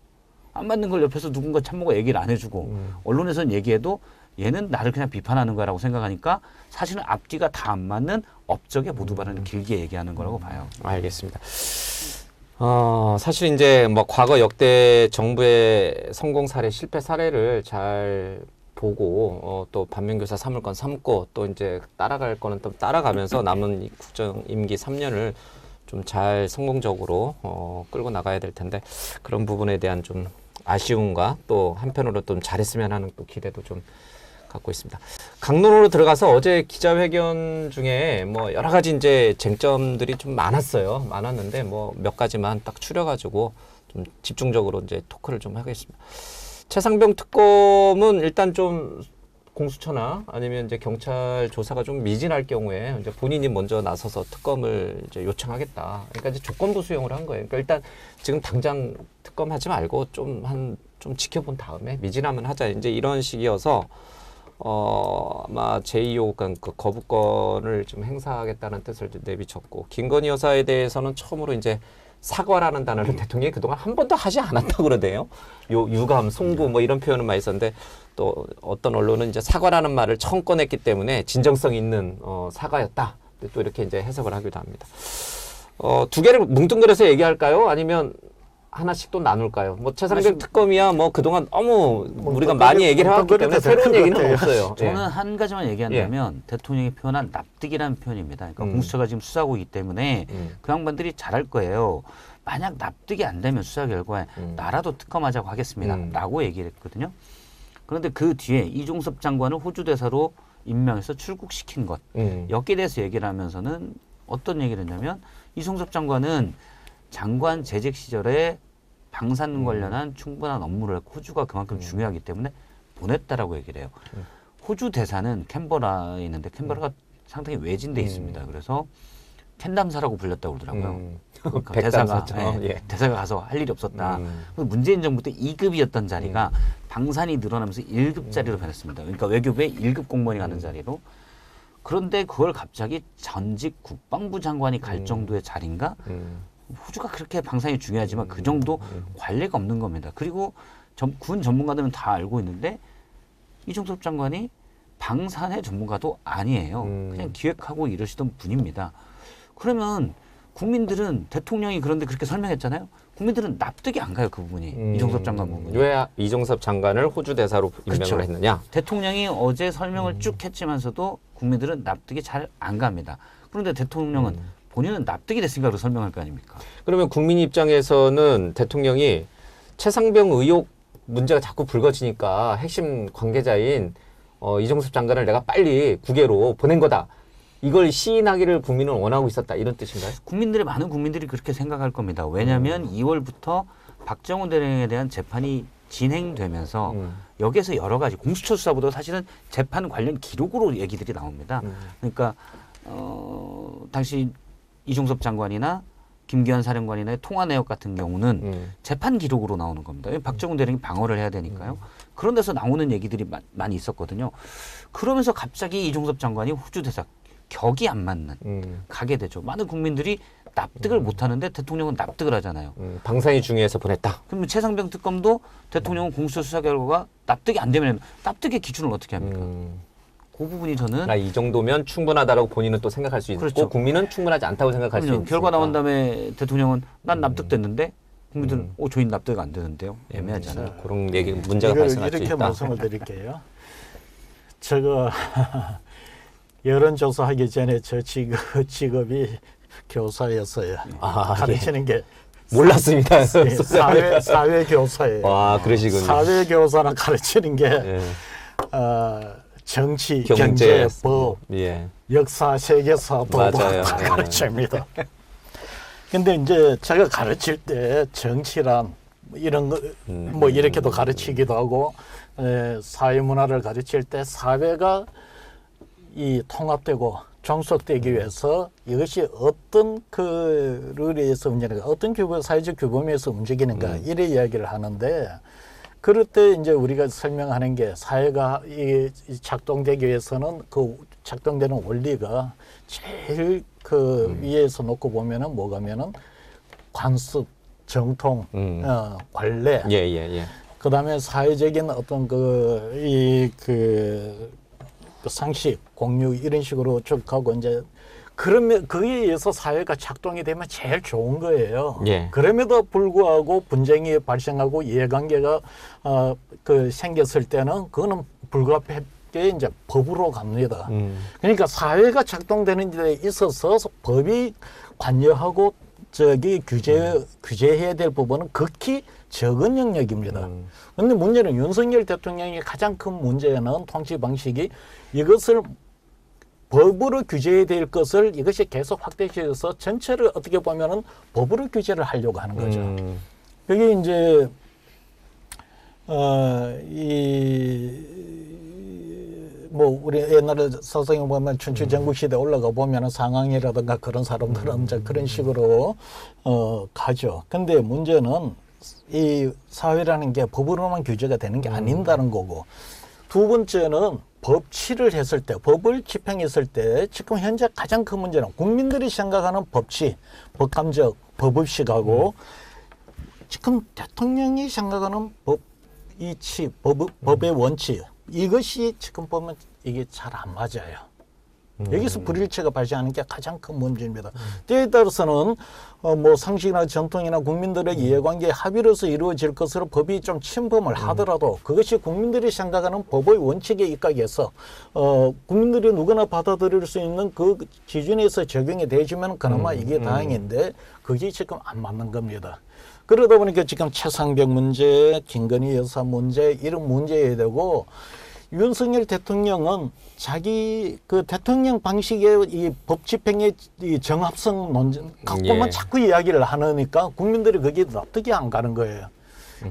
안 맞는 걸 옆에서 누군가 참모가 얘기를 안 해주고 언론에서는 얘기해도 얘는 나를 그냥 비판하는 거라고 생각하니까 사실은 앞뒤가 다 안 맞는 업적의 모두 발언을 길게 얘기하는 거라고 봐요. 알겠습니다. 사실 이제 뭐 과거 역대 정부의 성공 사례, 실패 사례를 잘 보고 또 반면교사 삼을 건 삼고 또 이제 따라갈 거는 또 따라가면서 남은 이 국정 임기 3년을 좀 잘 성공적으로 끌고 나가야 될 텐데 그런 부분에 대한 좀 아쉬움과 또 한편으로 좀 잘했으면 하는 또 기대도 좀 갖고 있습니다. 강론으로 들어가서 어제 기자회견 중에 뭐 여러 가지 이제 쟁점들이 좀 많았는데 뭐 몇 가지만 딱 추려가지고 좀 집중적으로 이제 토크를 좀 하겠습니다. 최상병 특검은 일단 좀 공수처나 아니면 이제 경찰 조사가 좀 미진할 경우에 이제 본인이 먼저 나서서 특검을 이제 요청하겠다. 그러니까 이제 조건부 수용을 한 거예요. 그러니까 일단 지금 당장 특검하지 말고 좀 지켜본 다음에 미진하면 하자. 이제 이런 식이어서 아마 제2호 그 거부권을 좀 행사하겠다는 뜻을 내비쳤고 김건희 여사에 대해서는 처음으로 이제 사과라는 단어를 대통령이 그동안 한 번도 하지 않았다고 그러대요. 유감, 송구 뭐 이런 표현은 많이 썼는데 또 어떤 언론은 이제 사과라는 말을 처음 꺼냈기 때문에 진정성 있는 사과였다. 또 이렇게 이제 해석을 하기도 합니다. 두 개를 뭉뚱그려서 얘기할까요? 아니면 하나씩 또 나눌까요? 뭐 최상병 특검이야 뭐 그동안 너무 우리가 많이 얘기를 해왔기 때문에 새로운 얘기는 없어요. 저는 한 가지만 얘기한다면 대통령이 표현한 납득이라는 표현입니다. 그러니까 공수처가 지금 수사고이기 때문에 그 양반들이 잘할 거예요. 만약 납득이 안 되면 수사 결과에 나라도 특검하자고 하겠습니다. 라고 얘기를 했거든요. 그런데 그 뒤에 이종섭 장관을 호주 대사로 임명해서 출국시킨 것. 여기에 대해서 얘기를 하면서는 어떤 얘기를 했냐면 이종섭 장관은 장관 재직 시절에 방산 관련한 충분한 업무를 호주가 그만큼 중요하기 때문에 보냈다라고 얘기를 해요. 호주 대사는 캔버라에 있는데 캔버라가 상당히 외진데 있습니다. 그래서 캔담사라고 불렸다고 그러더라고요. 그러니까 대사가 가서 할 일이 없었다. 문재인 정부 때 2급이었던 자리가 방산이 늘어나면서 1급 자리로 변했습니다. 그러니까 외교부에 1급 공무원이 가는 자리로. 그런데 그걸 갑자기 전직 국방부 장관이 갈 정도의 자리인가? 호주가 그렇게 방산이 중요하지만 그 정도 관리가 없는 겁니다. 그리고 군 전문가들은 다 알고 있는데 이종섭 장관이 방산의 전문가도 아니에요. 그냥 기획하고 이러시던 분입니다. 그러면 국민들은 대통령이 그런데 그렇게 설명했잖아요. 국민들은 납득이 안 가요. 그 부분이. 이종섭 장관 부분이. 왜 이종섭 장관을 호주 대사로 임명을 그렇죠. 했느냐. 대통령이 어제 설명을 쭉 했지만서도 국민들은 납득이 잘 안 갑니다. 그런데 대통령은 본인은 납득이 됐으니까 그걸 설명할 거 아닙니까? 그러면 국민 입장에서는 대통령이 최상병 의혹 문제가 자꾸 불거지니까 핵심 관계자인 이종섭 장관을 내가 빨리 국외로 보낸 거다. 이걸 시인하기를 국민은 원하고 있었다. 이런 뜻인가요? 많은 국민들이 그렇게 생각할 겁니다. 왜냐하면 2월부터 박정훈 대령에 대한 재판이 진행되면서 여기에서 여러 가지 공수처 수사보다 사실은 재판 관련 기록으로 얘기들이 나옵니다. 그러니까 당시 이종섭 장관이나 김기현 사령관이나의 통화 내역 같은 경우는 재판 기록으로 나오는 겁니다. 박정훈 대령이 방어를 해야 되니까요. 그런 데서 나오는 얘기들이 많이 있었거든요. 그러면서 갑자기 이종섭 장관이 호주 대사 격이 안 맞는 가게 되죠. 많은 국민들이 납득을 못 하는데 대통령은 납득을 하잖아요. 방산이 중요해서 보냈다. 그러면 최상병 특검도 대통령은 공수처 수사 결과가 납득이 안 되면 납득의 기준을 어떻게 합니까? 그 부분이 저는 이 정도면 충분하다라고 본인은 또 생각할 수 있고 그렇죠. 국민은 충분하지 않다고 생각할 수 있는 결과 나온 다음에 대통령은 난 납득됐는데 국민들은 저희는 납득 안 되는데요. 애매하잖아요. 그런 얘기 문제가 발생할 수 있다. 이렇게 말씀을 드릴게요. 제가 여론조사하기 전에 저 직업이 교사였어요. 가르치는 게 몰랐습니다. 사회 교사예요. 와, 그러시군요. 사회 교사나 가르치는 게 정치, 경제, 법, 역사, 세계사, 법을 다 가르칩니다. 근데 이제 제가 가르칠 때 정치란 이런 거 뭐 이렇게도 가르치기도 하고 사회 문화를 가르칠 때 사회가 이 통합되고 종속되기 위해서 이것이 어떤 그 룰에서 움직이는가, 어떤 사회적 규범에서 움직이는가 이래 이야기를 하는데 그럴 때 이제 우리가 설명하는 게 사회가 이 작동되기 위해서는 그 작동되는 원리가 제일 그 위에서 놓고 보면은 뭐가면은 관습, 정통, 관례, 그다음에 사회적인 어떤 그 상식, 공유 이런 식으로 쭉 가고 이제 그러면 거기에 의해서 사회가 작동이 되면 제일 좋은 거예요. 그럼에도 불구하고 분쟁이 발생하고 이해관계가 생겼을 때는 그거는 불가피하게 이제 법으로 갑니다. 그러니까 사회가 작동되는 데 있어서 법이 관여하고 규제해야 될 부분은 극히 적은 영역입니다. 그런데 문제는 윤석열 대통령의 가장 큰 문제는 통치 방식이 이것을 법으로 규제해야 될 것을 이것이 계속 확대시켜서 전체를 어떻게 보면은 법으로 규제를 하려고 하는 거죠. 그게 이제 뭐 우리 옛날에 사성에 보면 춘추 전국시대 올라가 보면은 상황이라든가 그런 사람들은 이제 그런 식으로 가죠. 근데 문제는 이 사회라는 게 법으로만 규제가 되는 게 아닌다는 거고, 두 번째는 법치를 했을 때, 법을 집행했을 때 지금 현재 가장 큰 문제는 국민들이 생각하는 법치, 법감적, 법의식하고 지금 대통령이 생각하는 법 이치, 법의 원칙, 이것이 지금 보면 이게 잘 안 맞아요. 여기서 불일치가 발생하는 게 가장 큰 문제입니다. 때에 따라서는 뭐 상식이나 전통이나 국민들의 이해관계에 합의로서 이루어질 것으로 법이 좀 침범을 하더라도 그것이 국민들이 생각하는 법의 원칙에 입각해서 국민들이 누구나 받아들일 수 있는 그 기준에서 적용이 되지면 그나마 이게 다행인데 그게 지금 안 맞는 겁니다. 그러다 보니까 지금 최상병 문제, 김건희 여사 문제 이런 문제에 되고 윤석열 대통령은 자기 그 대통령 방식의 이 법 집행의 이 정합성 논쟁 갖고만 예. 자꾸 이야기를 하니까 국민들이 거기에 납득이 안 가는 거예요.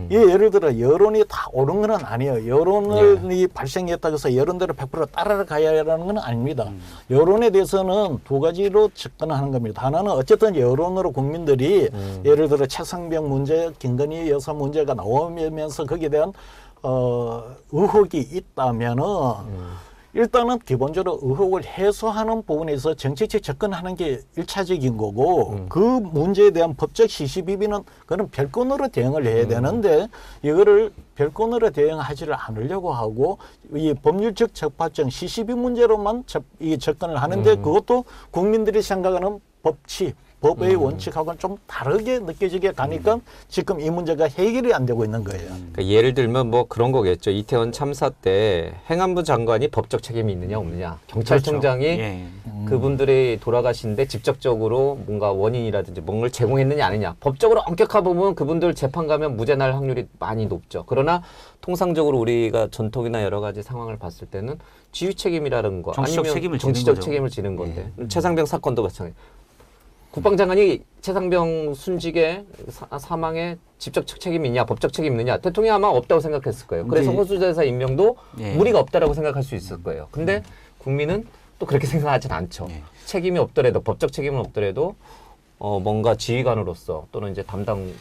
예를 들어 여론이 다 옳은 건 아니에요. 여론이 발생했다고 해서 여론대로 100% 따라가야 하는 건 아닙니다. 여론에 대해서는 두 가지로 접근하는 겁니다. 하나는 어쨌든 여론으로 국민들이 예를 들어 최상병 문제, 김건희 여사 문제가 나오면서 거기에 대한 의혹이 있다면은 일단은 기본적으로 의혹을 해소하는 부분에서 정책적 접근하는 게 일차적인 거고 그 문제에 대한 법적 시시비비는 그런 별건으로 대응을 해야 되는데 이거를 별건으로 대응하지를 않으려고 하고 이 법률적 적파증 시시비 문제로만 이 접근을 하는데 그것도 국민들이 생각하는 법의 원칙하고는 좀 다르게 느껴지게 가니까 지금 이 문제가 해결이 안 되고 있는 거예요. 그러니까 예를 들면 뭐 그런 거겠죠. 이태원 참사 때 행안부 장관이 법적 책임이 있느냐 없느냐. 경찰청장이 예. 그분들이 돌아가신데 직접적으로 뭔가 원인이라든지 뭔가를 제공했느냐 아니냐. 법적으로 엄격하 보면 그분들 재판 가면 무죄 날 확률이 많이 높죠. 그러나 통상적으로 우리가 전통이나 여러 가지 상황을 봤을 때는 지휘 책임이라는 거 정치적 아니면 책임을 지는 정치적 거죠. 책임을 지는 건데 최상병 사건도 마찬가지. 국방장관이 최상병 순직의 사망에 직접 책임이 있냐, 법적 책임이 있느냐, 대통령이 아마 없다고 생각했을 거예요. 그래서 네. 호수대사 임명도 예. 무리가 없다라고 생각할 수 있을 거예요. 근데 국민은 또 그렇게 생각하진 않죠. 예. 책임이 없더라도, 법적 책임은 없더라도 뭔가 지휘관으로서 또는 이제 담당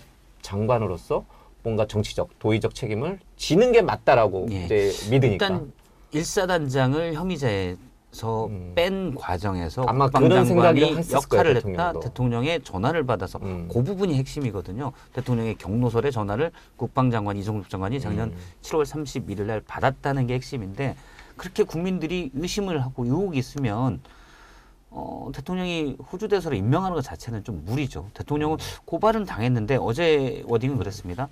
장관으로서 뭔가 정치적, 도의적 책임을 지는 게 맞다라고 예. 이제 믿으니까. 일단 일사단장을 혐의자에서 뺀 과정에서 아마 그런 생각이 국방장관이 했을 거예요, 역할을 했다. 대통령도. 대통령의 전화를 받아서 그 부분이 핵심이거든요. 대통령의 경로설의 전화를 국방장관 이종섭 장관이 작년 7월 31일 날 받았다는 게 핵심인데 그렇게 국민들이 의심을 하고 의혹이 있으면 대통령이 호주대사로 임명하는 것 자체는 좀 무리죠. 대통령은 고발은 당했는데 어제 워딩은 그랬습니다.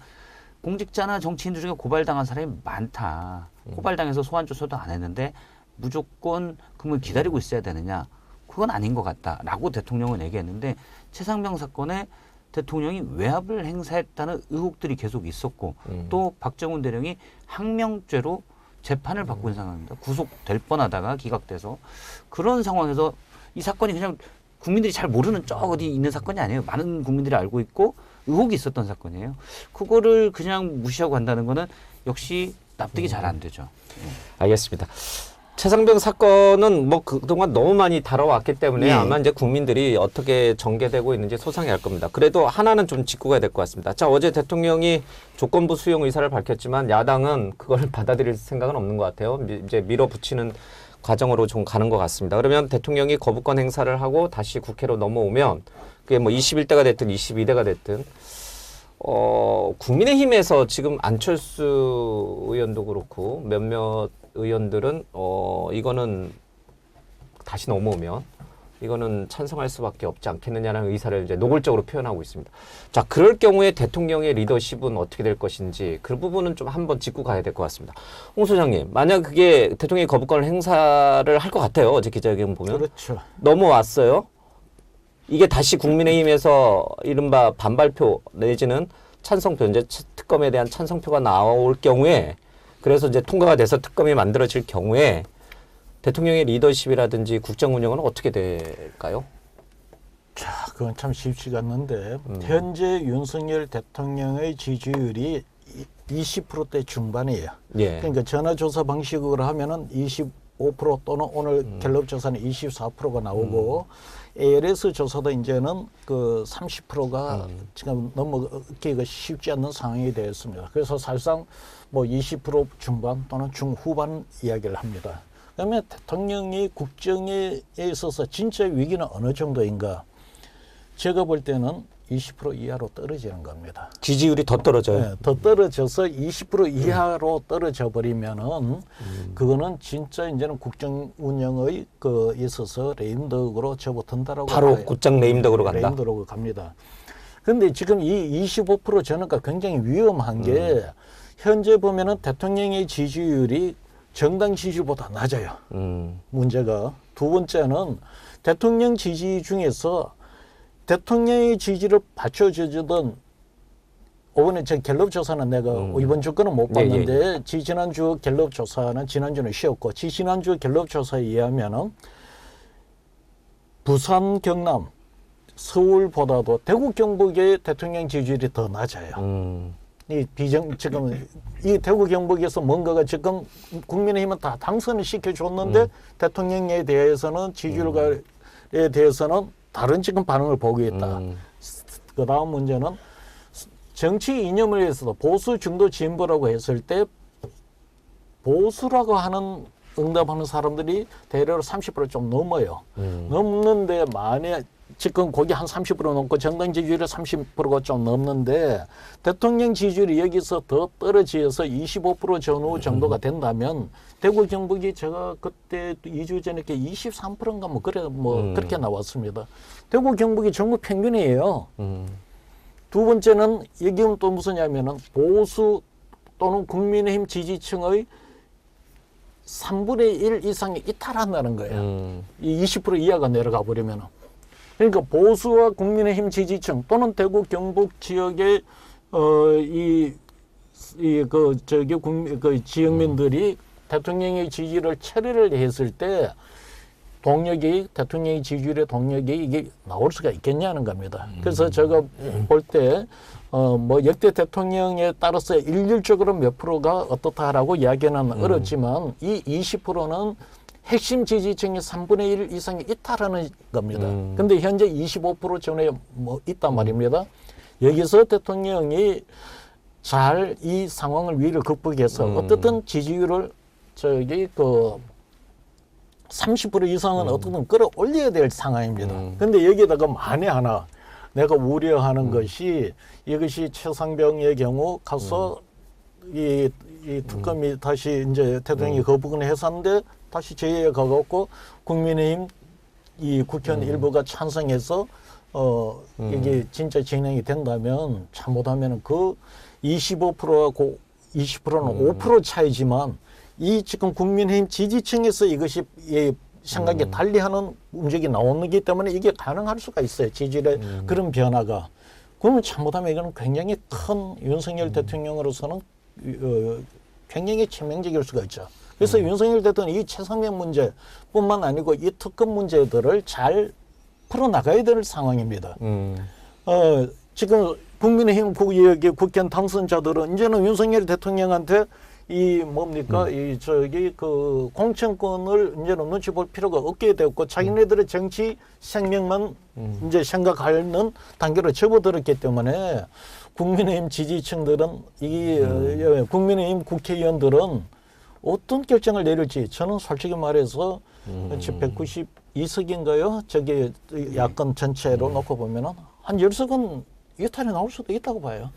공직자나 정치인들 중에 고발당한 사람이 많다. 고발당해서 소환 조사도 안 했는데 무조건 그걸 기다리고 있어야 되느냐. 그건 아닌 것 같다라고 대통령은 얘기했는데 최상병 사건에 대통령이 외압을 행사했다는 의혹들이 계속 있었고 또 박정훈 대령이 항명죄로 재판을 받고 있는 상황입니다. 구속될 뻔하다가 기각돼서 그런 상황에서 이 사건이 그냥 국민들이 잘 모르는 저 어디 있는 사건이 아니에요. 많은 국민들이 알고 있고 의혹이 있었던 사건이에요. 그거를 그냥 무시하고 한다는 거는 역시 납득이 잘 안 되죠. 알겠습니다. 최상병 사건은 뭐 그동안 너무 많이 다뤄왔기 때문에 예. 아마 이제 국민들이 어떻게 전개되고 있는지 소상히 알 겁니다. 그래도 하나는 좀 짚고 가야 될 것 같습니다. 자, 어제 대통령이 조건부 수용 의사를 밝혔지만 야당은 그걸 받아들일 생각은 없는 것 같아요. 이제 밀어붙이는 과정으로 좀 가는 것 같습니다. 그러면 대통령이 거부권 행사를 하고 다시 국회로 넘어오면 그게 뭐 21대가 됐든 22대가 됐든 국민의힘에서 지금 안철수 의원도 그렇고 몇몇 의원들은 이거는 다시 넘어오면 이거는 찬성할 수밖에 없지 않겠느냐는 의사를 이제 노골적으로 표현하고 있습니다. 자, 그럴 경우에 대통령의 리더십은 어떻게 될 것인지 그 부분은 좀 한번 짚고 가야 될 것 같습니다. 홍 소장님, 만약 그게 대통령이 거부권을 행사를 할 것 같아요. 어제 기자회견 보면 그렇죠. 넘어왔어요. 이게 다시 국민의힘에서 이른바 반발표 내지는 찬성표, 이제 특검에 대한 찬성표가 나올 경우에 그래서 이제 통과가 돼서 특검이 만들어질 경우에 대통령의 리더십이라든지 국정 운영은 어떻게 될까요? 자, 그건 참 쉽지가 않는데 현재 윤석열 대통령의 지지율이 20%대 중반이에요. 예. 그러니까 전화조사 방식으로 하면은 25% 또는 오늘 갤럽 조사는 24%가 나오고 ALS 조사도 이제는 그 30%가 지금 넘어가기가 쉽지 않는 상황이 되었습니다. 그래서 사실상 뭐 20% 중반 또는 중후반 이야기를 합니다. 그러면 대통령이 국정에 있어서 진짜 위기는 어느 정도인가? 제가 볼 때는 20% 이하로 떨어지는 겁니다. 지지율이 더 떨어져요. 네, 더 떨어져서 20% 이하로 떨어져 버리면은 그거는 진짜 이제는 국정 운영의 그 있어서 레임덕으로 접어든다라고 바로 봐요. 곧장 레임덕으로 간다. 레임덕으로 갑니다. 근데 지금 이 25% 전후가 굉장히 위험한 게 현재 보면은 대통령의 지지율이 정당 지지율보다 낮아요. 문제가. 두 번째는 대통령 지지 중에서 대통령의 지지를 받쳐주던 이번에 저 갤럽 조사는 내가 이번 주 거는 못 봤는데 지난주 갤럽 조사는 지난주는 쉬었고 지난주 갤럽 조사에 의하면은 부산, 경남, 서울보다도 대구, 경북의 대통령 지지율이 더 낮아요. 지금 이 대구, 경북에서 뭔가가 지금 국민의힘은 다 당선을 시켜줬는데 대통령에 대해서는 지지율에 대해서는 다른 지금 반응을 보고 있다. 그 다음 문제는 정치 이념을 해서도 보수, 중도, 진보라고 했을 때 보수라고 하는 응답하는 사람들이 대략 30%좀 넘어요. 넘는데 만약 지금 거기 한 30% 넘고 정당 지지율이 30%가 좀 넘는데 대통령 지지율이 여기서 더 떨어져서 25% 전후 정도가 된다면 대구 경북이 제가 그때 2주 전에 23%인가 뭐 그래 뭐 그렇게 나왔습니다. 대구 경북이 전국 평균이에요. 두 번째는 여기는 또 무슨냐면은 보수 또는 국민의힘 지지층의 3분의 1 이상이 이탈한다는 거예요. 이 20% 이하가 내려가 버리면은. 그러니까 보수와 국민의힘 지지층 또는 대구 경북 지역의 그 지역민들이 대통령의 지지를 철회를 했을 때 동력이 대통령의 지지율의 동력이 이게 나올 수가 있겠냐는 겁니다. 그래서 제가 볼 때 뭐 역대 대통령에 따라서 일률적으로 몇 프로가 어떻다라고 이야기는 어렵지만 이 20%는 핵심 지지층이 3분의 1 이상이 이탈하는 겁니다. 근데 현재 25% 전에 뭐 있단 말입니다. 여기서 대통령이 잘 이 상황을 위기를 극복해서 어떻든 지지율을 그 30% 이상은 어떻든 끌어올려야 될 상황입니다. 근데 여기에다가 만에 하나 내가 우려하는 것이 이것이 최상병의 경우 가서 이 특검이 다시 이제 대통령이 거부권을 해서인데 다시 제의에 가갖고 국민의힘 이 국회의원 일부가 찬성해서 이게 진짜 진행이 된다면 잘못하면 그 25%하고 20%는 5% 차이지만 이 지금 국민의힘 지지층에서 이것이 생각이 달리하는 움직임이 나오기 때문에 이게 가능할 수가 있어요. 지지율의 그런 변화가. 그러면 잘못하면 이거는 굉장히 큰 윤석열 대통령으로서는 굉장히 치명적일 수가 있죠. 그래서 윤석열 대통령이 이 최상병 문제뿐만 아니고 이 특검 문제들을 잘 풀어나가야 될 상황입니다. 지금 국민의힘 국회의원 당선자들은 이제는 윤석열 대통령한테 이 뭡니까 그 공천권을 이제는 눈치 볼 필요가 없게 되었고 자기네들의 정치 생명만 이제 생각하는 단계로 접어들었기 때문에 국민의힘 지지층들은 국민의힘 국회의원들은 어떤 결정을 내릴지 저는 솔직히 말해서 192석인가요? 저기 야권 전체로 놓고 보면은 한 10석은 이탈이 나올 수도 있다고 봐요.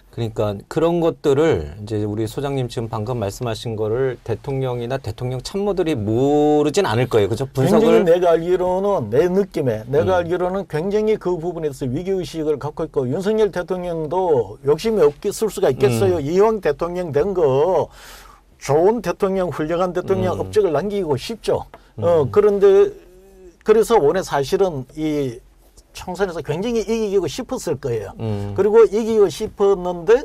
그러니까 그런 것들을 이제 우리 소장님 지금 방금 말씀하신 거를 대통령이나 대통령 참모들이 모르진 않을 거예요. 그죠? 분석을 굉장히 내가 알기로는 내 느낌에 내가 알기로는 굉장히 그 부분에서 위기의식을 갖고 있고 윤석열 대통령도 욕심이 없을 수가 있겠어요. 이왕 대통령 된 거 좋은 대통령, 훌륭한 대통령 업적을 남기고 싶죠. 그런데 그래서 원래 사실은 이 총선에서 굉장히 이기고 싶었을 거예요. 그리고 이기고 싶었는데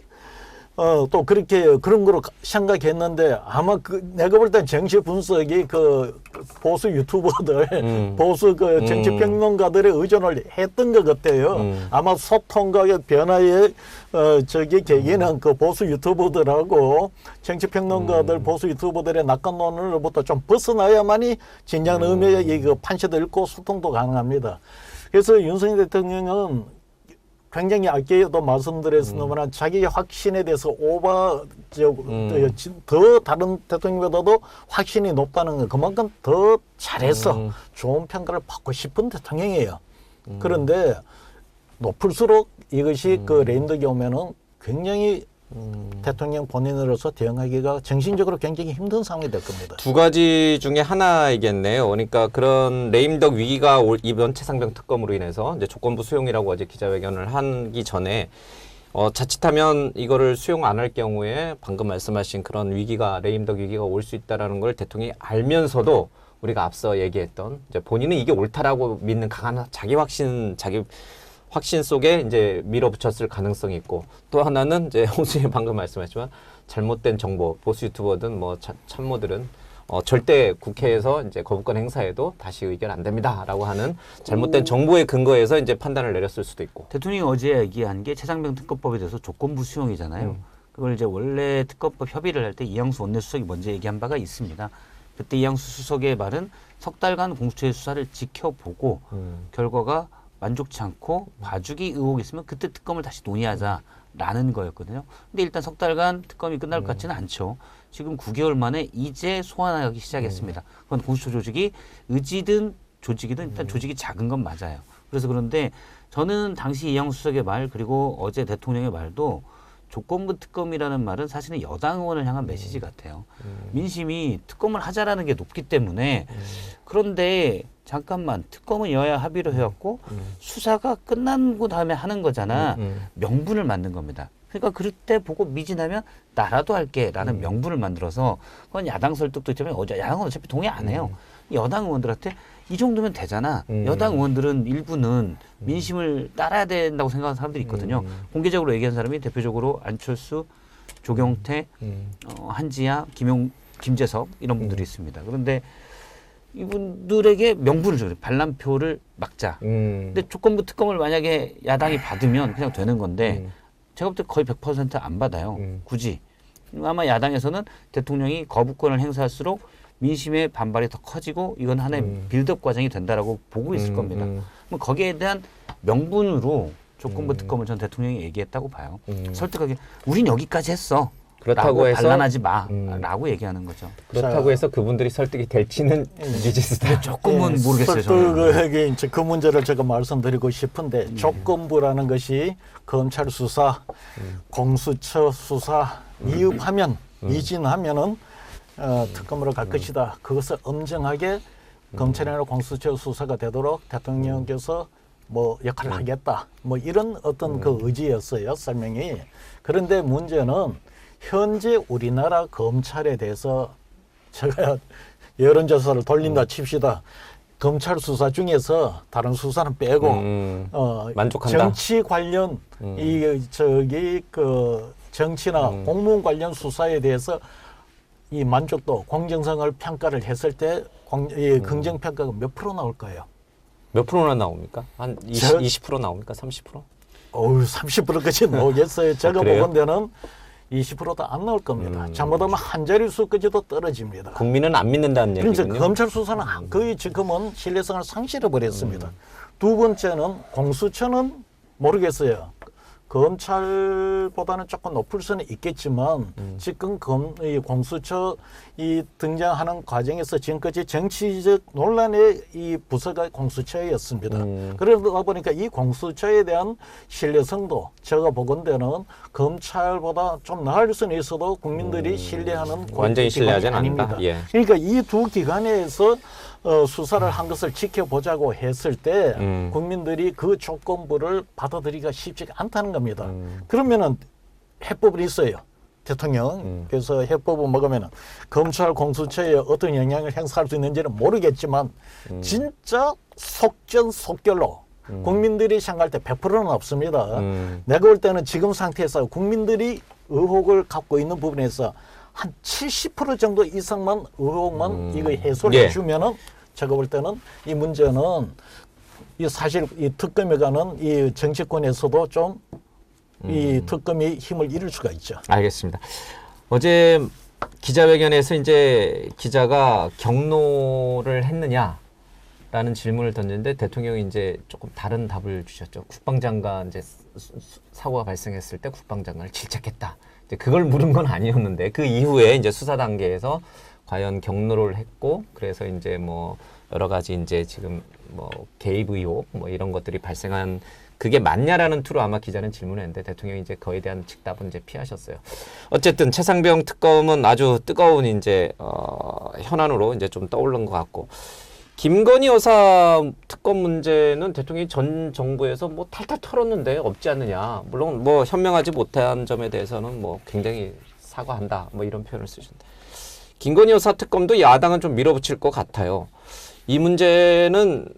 또 그렇게 그런 거로 생각했는데 아마 내가 볼 땐 정치 분석이 그 보수 유튜버들, 보수 그 정치 평론가들의 의존을 했던 것 같아요. 아마 소통과 변화의 계기는 그 보수 유튜버들하고 정치 평론가들, 보수 유튜버들의 낙관론으로부터 좀 벗어나야만이 진정 의미의 그 판시도 읽고 소통도 가능합니다. 그래서 윤석열 대통령은 굉장히 아까도 말씀드렸습니다만 자기의 확신에 대해서 더 다른 대통령보다도 확신이 높다는 건 그만큼 더 잘해서 좋은 평가를 받고 싶은 대통령이에요. 그런데 높을수록 이것이 그 레임덕이 오면은 굉장히 대통령 본인으로서 대응하기가 정신적으로 굉장히 힘든 상황이 될 겁니다. 두 가지 중에 하나이겠네요. 그러니까 그런 레임덕 위기가 이번 최상병 특검으로 인해서 이제 조건부 수용이라고 어제 기자회견을 하기 전에 자칫하면 이거를 수용 안 할 경우에 방금 말씀하신 그런 위기가 레임덕 위기가 올 수 있다라는 걸 대통령이 알면서도 우리가 앞서 얘기했던 이제 본인은 이게 옳다라고 믿는 강한 자기 확신 속에 이제 밀어붙였을 가능성이 있고 또 하나는 이제 홍수님 방금 말씀하셨지만 잘못된 정보 보수 유튜버든 뭐 참모들은 절대 국회에서 이제 거부권 행사에도 다시 의견 안 됩니다라고 하는 잘못된 정보에 근거해서 이제 판단을 내렸을 수도 있고. 대통령이 어제 얘기한 게 최상병 특검법에 대해서 조건부 수용이잖아요. 그걸 이제 원래 특검법 협의를 할 때 이양수 원내수석이 먼저 얘기한 바가 있습니다. 그때 이양수 수석의 말은 석 달간 공수처의 수사를 지켜보고 결과가 만족치 않고 봐주기 의혹이 있으면 그때 특검을 다시 논의하자라는 거였거든요. 근데 일단 석 달간 특검이 끝날 것 같지는 않죠. 지금 9개월 만에 이제 소환하기 시작했습니다. 그건 공수처 조직이 의지든 조직이든 일단 조직이 작은 건 맞아요. 그래서 그런데 저는 당시 이양수 수석의 말 그리고 어제 대통령의 말도 조건부 특검이라는 말은 사실은 여당 의원을 향한 메시지 같아요. 민심이 특검을 하자라는 게 높기 때문에 그런데 잠깐만 특검은 여야 합의로 해왔고 수사가 끝난 다음에 하는 거잖아. 명분을 만든 겁니다. 그러니까 그럴 때 보고 미진하면 나라도 할게라는 명분을 만들어서 그건 야당 설득도 있지만 야당은 어차피 동의 안 해요. 여당 의원들한테 이 정도면 되잖아. 여당 의원들은 일부는 민심을 따라야 된다고 생각하는 사람들이 있거든요. 공개적으로 얘기한 사람이 대표적으로 안철수, 조경태, 한지아, 김재석 이런 분들이 있습니다. 그런데 이분들에게 명분을 줘요. 반란표를 막자. 근데 조건부 특검을 만약에 야당이 받으면 그냥 되는 건데 제가 볼 때 거의 100% 안 받아요. 굳이. 아마 야당에서는 대통령이 거부권을 행사할수록 민심의 반발이 더 커지고 이건 하나의 빌드업 과정이 된다라고 보고 있을 겁니다. 그럼 거기에 대한 명분으로 조건부 특검을 전 대통령이 얘기했다고 봐요. 설득하게 우린 여기까지 했어. 그렇다고 해서 반란하지 마라고 얘기하는 거죠. 그렇다고 해서 그분들이 설득이 될지는 미지수다. 조금은 모르겠어요. 저는. 설득에 이제 그 문제를 제가 말씀드리고 싶은데 조건부라는 것이 검찰 수사, 공수처 수사 이입하면 이진하면은 특검으로 갈 것이다. 그것을 엄정하게 검찰이나 공수처 수사가 되도록 대통령께서 뭐 역할을 하겠다. 뭐 이런 어떤 그 의지였어요. 설명이. 그런데 문제는 현재 우리나라 검찰에 대해서 제가 여론조사를 돌린다 칩시다. 검찰 수사 중에서 다른 수사는 빼고 만족한다. 정치 관련 그 정치나 공무원 관련 수사에 대해서 이 만족도, 공정성을 평가를 했을 때 긍정 평가가 몇 프로 나올 거예요? 몇 프로나 나옵니까? 한 20% 나옵니까? 30%? 30%까지 나오겠어요. 제가 그래요? 보건 데는 20%도 안 나올 겁니다. 잘못하면 한 자릿수까지도 떨어집니다. 국민은 안 믿는다는 그러니까 얘기군요. 검찰 수사는 거의 지금은 신뢰성을 상실해 버렸습니다. 두 번째는 공수처는 모르겠어요. 검찰보다는 조금 높을 수는 있겠지만 지금 이 공수처 이 등장하는 과정에서 지금까지 정치적 논란의 이 부서가 공수처였습니다. 그러다 보니까 이 공수처에 대한 신뢰성도 제가 보건대는 검찰보다 좀 나을 수는 있어도 국민들이 신뢰하는 완전히 신뢰하지는 아닙니다. 않는다. 예. 그러니까 이 두 기관에서 수사를 한 것을 지켜보자고 했을 때 국민들이 그 조건부를 받아들이기가 쉽지가 않다는 겁니다. 그러면은 해법이 있어요. 대통령. 그래서 해법은 뭐냐면은 검찰 공수처에 어떤 영향을 행사할 수 있는지는 모르겠지만 진짜 속전속결로 국민들이 생각할 때 100%는 없습니다. 내가 볼 때는 지금 상태에서 국민들이 의혹을 갖고 있는 부분에서 한 70% 정도 이상만 의혹만 이거 해소를 해주면은 제가 볼 때는 이 문제는 이 사실 이 특검에 가는 이 정치권에서도 좀 이 특검이 힘을 잃을 수가 있죠. 알겠습니다. 어제 기자회견에서 이제 기자가 경로를 했느냐라는 질문을 던졌는데 대통령이 이제 조금 다른 답을 주셨죠. 국방장관 이제 사고가 발생했을 때 국방장관을 질책했다. 이제 그걸 물은 건 아니었는데 그 이후에 이제 수사 단계에서 과연 경로를 했고 그래서 이제 뭐 여러 가지 이제 지금 뭐 개입 의혹 뭐 이런 것들이 발생한 그게 맞냐라는 투로 아마 기자는 질문했는데 대통령이 이제 그에 대한 즉답은 이제 피하셨어요. 어쨌든 최상병 특검은 아주 뜨거운 이제 현안으로 이제 좀 떠오른 것 같고. 김건희 여사 특검 문제는 대통령이 전 정부에서 뭐 탈탈 털었는데 없지 않느냐. 물론 뭐 현명하지 못한 점에 대해서는 뭐 굉장히 사과한다. 뭐 이런 표현을 쓰셨는데. 김건희 여사 특검도 야당은 좀 밀어붙일 것 같아요. 이 문제는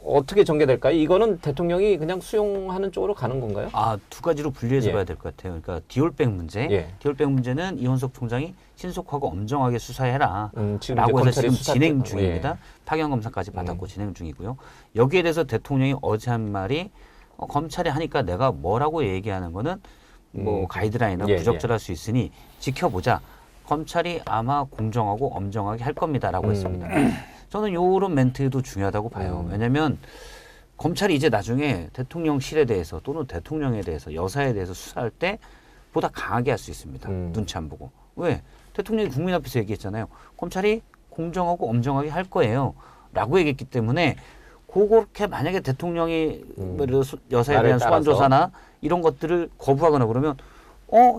어떻게 전개될까요? 이거는 대통령이 그냥 수용하는 쪽으로 가는 건가요? 두 가지로 분리해서 예. 봐야 될 것 같아요. 그러니까 디올백 문제. 예. 디올백 문제는 이원석 총장이 신속하고 엄정하게 수사해라. 지금 라고 이제 해서 지금 수사 진행 때- 중입니다. 예. 파견 검사까지 받았고 진행 중이고요. 여기에 대해서 대통령이 어제 한 말이 검찰이 하니까 내가 뭐라고 얘기하는 거는 뭐 가이드라인은 예, 부적절할 수 있으니 지켜보자. 검찰이 아마 공정하고 엄정하게 할 겁니다라고 했습니다. 저는 요런 멘트도 중요하다고 봐요. 왜냐하면 검찰이 이제 나중에 대통령실에 대해서 또는 대통령에 대해서 여사에 대해서 수사할 때 보다 강하게 할 수 있습니다. 눈치 안 보고. 왜? 대통령이 국민 앞에서 얘기했잖아요. 검찰이 공정하고 엄정하게 할 거예요. 라고 얘기했기 때문에 그렇게 만약에 대통령이 여사에 말을 대한 소환 따라서. 조사나 이런 것들을 거부하거나 그러면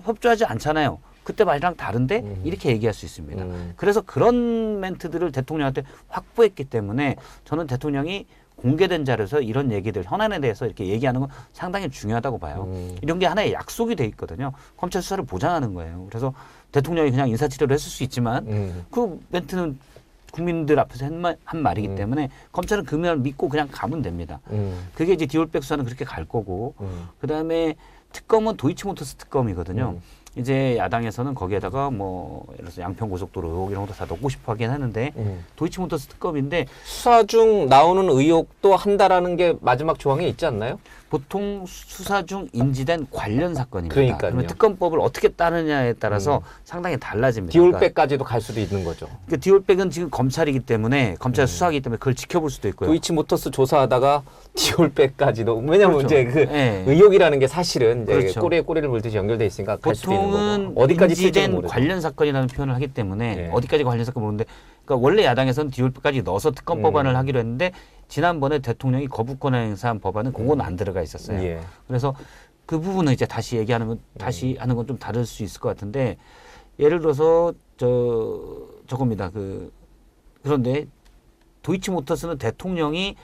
협조하지 않잖아요. 그때 말이랑 다른데 이렇게 얘기할 수 있습니다. 그래서 그런 멘트들을 대통령한테 확보했기 때문에 저는 대통령이 공개된 자료에서 이런 얘기들 현안에 대해서 이렇게 얘기하는 건 상당히 중요하다고 봐요. 이런 게 하나의 약속이 돼 있거든요. 검찰 수사를 보장하는 거예요. 그래서 대통령이 그냥 인사치레로 했을 수 있지만 그 멘트는 국민들 앞에서 한 말이기 때문에 검찰은 그 말을 믿고 그냥 가면 됩니다. 그게 이제 디올백 수사는 그렇게 갈 거고 그다음에 특검은 도이치모터스 특검이거든요. 이제 야당에서는 거기에다가 뭐 예를 들어서 양평고속도로 의혹 이런 것도 다 넣고 싶어 하긴 하는데 도이치모터스 특검인데 수사 중 나오는 의혹도 한다라는 게 마지막 조항에 있지 않나요? 보통 수사 중 인지된 관련 사건입니다. 그러니까요. 그러면 특검법을 어떻게 따르냐에 따라서 상당히 달라집니다. 디올백까지도 갈 수도 있는 거죠. 그러니까 디올백은 지금 검찰이기 때문에 검찰 수사하기 때문에 그걸 지켜볼 수도 있고요. 도이치모터스 조사하다가 디올백까지도 왜냐면 그렇죠. 이제 그 네. 의혹이라는 게 사실은 이제 그렇죠. 꼬리에 꼬리를 물듯이 연결돼 있으니까 갈 수도 있는 보통은 거고 어디까지 튈지는 인지된 모르죠. 관련 사건이라는 표현을 하기 때문에 예. 어디까지 관련 사건 모르는데 그러니까 원래 야당에서는 디올백까지 넣어서 특검 법안을 하기로 했는데 지난번에 대통령이 거부권을 행사한 법안은 그건 안 들어가 있었어요. 예. 그래서 그 부분은 이제 다시 얘기하는 건 다시 하는 건 좀 다를 수 있을 것 같은데 예를 들어서 저겁니다. 그런데 도이치모터스는 대통령이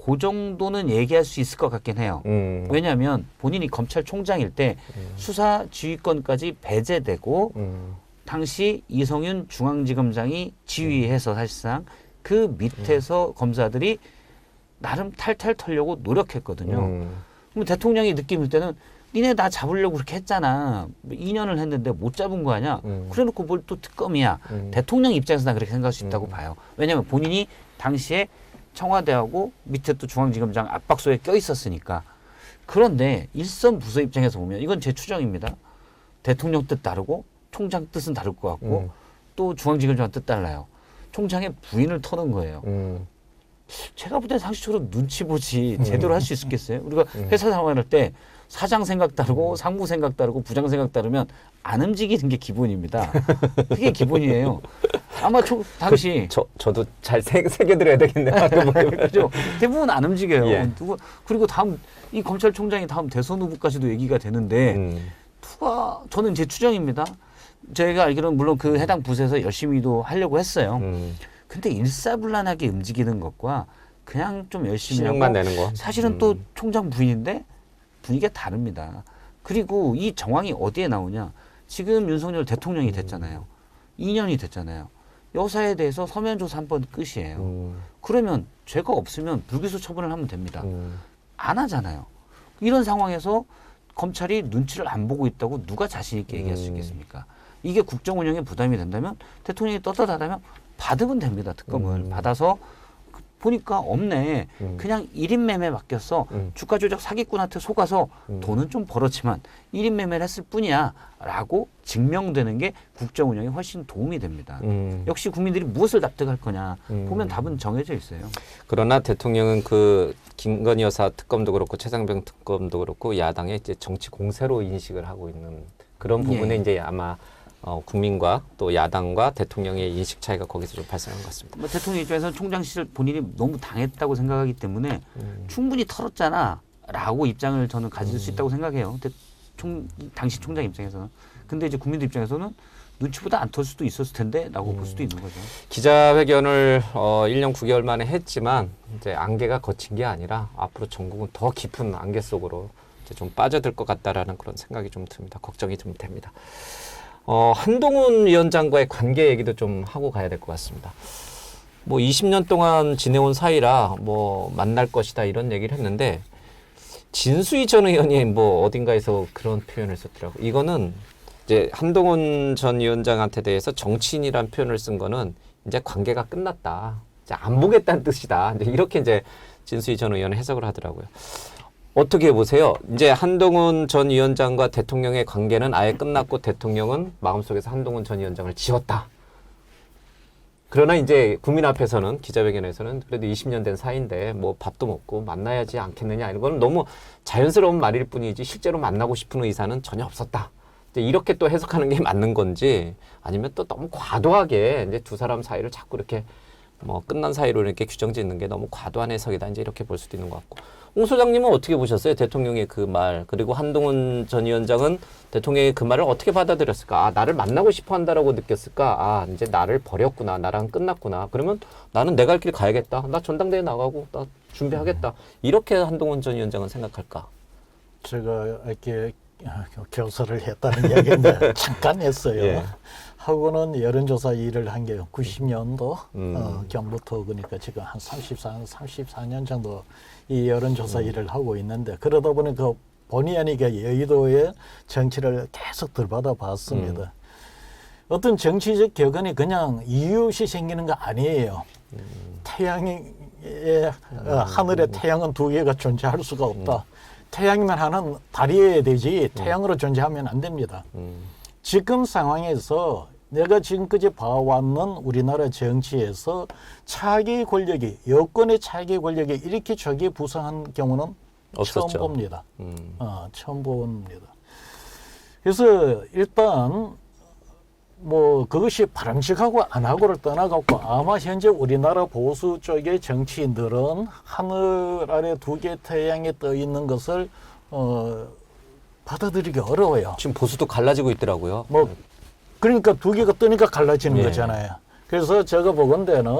그 정도는 얘기할 수 있을 것 같긴 해요. 왜냐하면 본인이 검찰총장일 때 수사 지휘권까지 배제되고 당시 이성윤 중앙지검장이 지휘해서 사실상 그 밑에서 검사들이 나름 탈탈 털려고 노력했거든요. 그럼 대통령이 느낌일 때는 니네 나 잡으려고 그렇게 했잖아. 2년을 했는데 못 잡은 거 아니야. 그래놓고 뭘 또 특검이야. 대통령 입장에서 난 그렇게 생각할 수 있다고 봐요. 왜냐하면 본인이 당시에 청와대하고 밑에 또 중앙지검장 압박소에 껴 있었으니까. 그런데 일선 부서 입장에서 보면 이건 제 추정입니다. 대통령 뜻 다르고 총장 뜻은 다를 것 같고 또 중앙지검장 뜻 달라요. 총장의 부인을 터는 거예요. 제가 볼 때 상식적으로 눈치 보지 제대로 할 수 있겠어요? 우리가 회사 생활할 때 사장 생각 다르고 상무 생각 다르고 부장 생각 다르면 안 움직이는 게 기본입니다. 그게 기본이에요. 아마 당시 저도 잘 새겨드려야 되겠네요. 그죠? 대부분 안 움직여요. 예. 그리고 이 검찰총장이 다음 대선 후보까지도 얘기가 되는데 저는 제 추정입니다. 제가 알기로는 물론 그 해당 부서에서 열심히도 하려고 했어요. 근데 일사불란하게 움직이는 것과 그냥 좀 열심히 하고 신용만 내는 거. 사실은 또 총장 부인인데 분위기가 다릅니다. 그리고 이 정황이 어디에 나오냐? 지금 윤석열 대통령이 됐잖아요. 2년이 됐잖아요. 여사에 대해서 서면 조사 한 번 끝이에요. 그러면 죄가 없으면 불기소 처분을 하면 됩니다. 안 하잖아요. 이런 상황에서 검찰이 눈치를 안 보고 있다고 누가 자신 있게 얘기할 수 있겠습니까? 이게 국정 운영에 부담이 된다면 대통령이 떳떳하다면 받으면 됩니다. 특검을 받아서 보니까 없네. 그냥 1인 매매 맡겼어. 주가 조작 사기꾼한테 속아서 돈은 좀 벌었지만 1인 매매를 했을 뿐이야 라고 증명되는 게 국정 운영에 훨씬 도움이 됩니다. 역시 국민들이 무엇을 납득할 거냐 보면 답은 정해져 있어요. 그러나 대통령은 그 김건희 여사 특검도 그렇고 최상병 특검도 그렇고 야당의 이제 정치 공세로 인식을 하고 있는 그런 부분에 이제 아마 국민과 또 야당과 대통령의 인식 차이가 거기서 좀 발생한 것 같습니다. 대통령 입장에서는 총장 시절 본인이 너무 당했다고 생각하기 때문에 충분히 털었잖아 라고 입장을 저는 가질 수 있다고 생각해요. 당시 총장 입장에서는. 근데 이제 국민들 입장에서는 눈치보다 안 털 수도 있었을 텐데 라고 볼 수도 있는 거죠. 기자회견을 1년 9개월 만에 했지만 이제 안개가 거친 게 아니라 앞으로 전국은 더 깊은 안개 속으로 이제 좀 빠져들 것 같다라는 그런 생각이 좀 듭니다. 걱정이 좀 됩니다. 한동훈 위원장과의 관계 얘기도 좀 하고 가야 될 것 같습니다. 뭐 20년 동안 지내온 사이라 뭐 만날 것이다 이런 얘기를 했는데 진수희 전 의원이 뭐 어딘가에서 그런 표현을 썼더라고요. 이거는 이제 한동훈 전 위원장한테 대해서 정치인이란 표현을 쓴 거는 이제 관계가 끝났다. 이제 안 보겠다는 뜻이다. 이제 이렇게 이제 진수희 전 의원은 해석을 하더라고요. 어떻게 보세요? 이제 한동훈 전 위원장과 대통령의 관계는 아예 끝났고 대통령은 마음속에서 한동훈 전 위원장을 지웠다. 그러나 이제 국민 앞에서는 기자회견에서는 그래도 20년 된 사이인데 뭐 밥도 먹고 만나야지 않겠느냐 이런 건 너무 자연스러운 말일 뿐이지 실제로 만나고 싶은 의사는 전혀 없었다. 이제 이렇게 또 해석하는 게 맞는 건지 아니면 또 너무 과도하게 이제 두 사람 사이를 자꾸 이렇게 뭐 끝난 사이로 이렇게 규정 짓는 게 너무 과도한 해석이다. 이제 이렇게 볼 수도 있는 것 같고. 옹 소장님은 어떻게 보셨어요? 대통령의 그 말. 그리고 한동훈 전 위원장은 대통령의 그 말을 어떻게 받아들였을까? 아, 나를 만나고 싶어 한다라고 느꼈을까? 아, 이제 나를 버렸구나. 나랑 끝났구나. 그러면 나는 내 갈 길 가야겠다. 나 전당대회 나가고 나 준비하겠다. 이렇게 한동훈 전 위원장은 생각할까? 제가 이렇게 교사를 했다는 이야기인데 잠깐 했어요. 예. 하고는 여론조사 일을 한 게 90년도 경부터 그러니까 지금 한 34년 정도 이 여론조사 일을 하고 있는데 그러다 보니 그 본의 아니게 여의도의 정치를 계속 들받아 봤습니다. 어떤 정치적 격언이 그냥 이유 없이 생기는 거 아니에요. 하늘에 태양은 두 개가 존재할 수가 없다. 태양이면 하나는 달이어야 되지 태양으로 존재하면 안 됩니다. 지금 상황에서 내가 지금까지 봐왔는 우리나라 정치에서 차기 권력이 여권의 차기 권력이 이렇게 저기 부상한 경우는 없었죠. 처음 봅니다. 처음 봅니다. 그래서 일단 뭐 그것이 바람직하고 안 하고를 떠나갖고 아마 현재 우리나라 보수 쪽의 정치인들은 하늘 아래 두 개의 태양이 떠 있는 것을 받아들이기 어려워요. 지금 보수도 갈라지고 있더라고요. 뭐 그러니까 두 개가 뜨니까 갈라지는 예. 거잖아요. 그래서 제가 보건대는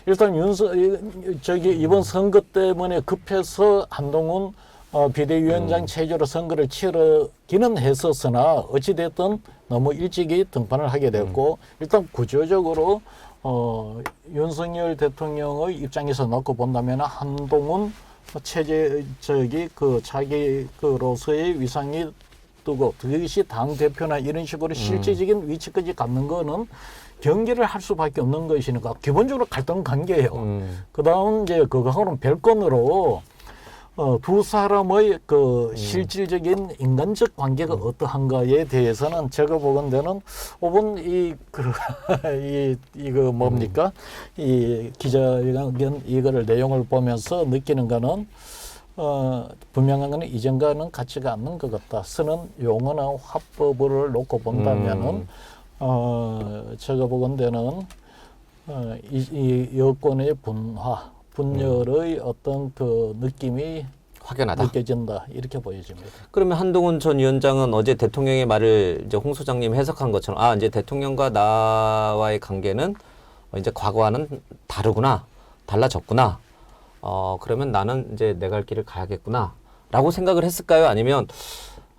일단 이번 선거 때문에 급해서 한동훈 비대위원장 체제로 선거를 치르기는 했었으나 어찌됐든 너무 일찍이 등판을 하게 됐고 일단 구조적으로 윤석열 대통령의 입장에서 놓고 본다면 한동훈 체제적이 그 자기 그로서의 위상이 뜨고 그것이 당 대표나 이런 식으로 실질적인 위치까지 갖는 거는 경계를 할 수밖에 없는 것이니까 기본적으로 갈등 관계예요. 그다음 이제 그거하고는 별건으로 두 사람의 그 실질적인 인간적 관계가 어떠한가에 대해서는 제가 보건대는 오번 이거 뭡니까 이 기자회견 이거를 내용을 보면서 느끼는 거는 분명한 거는 이전과는 같지가 않는 것 같다. 쓰는 용어나 화법을 놓고 본다면은 제가 보건대는 이 여권의 분열의 어떤 그 느낌이 확연하다. 느껴진다 이렇게 보여집니다. 그러면 한동훈 전 위원장은 어제 대통령의 말을 이제 홍 소장님 해석한 것처럼 아 이제 대통령과 나와의 관계는 이제 과거와는 다르구나, 달라졌구나. 그러면 나는 이제 내 갈 길을 가야겠구나라고 생각을 했을까요? 아니면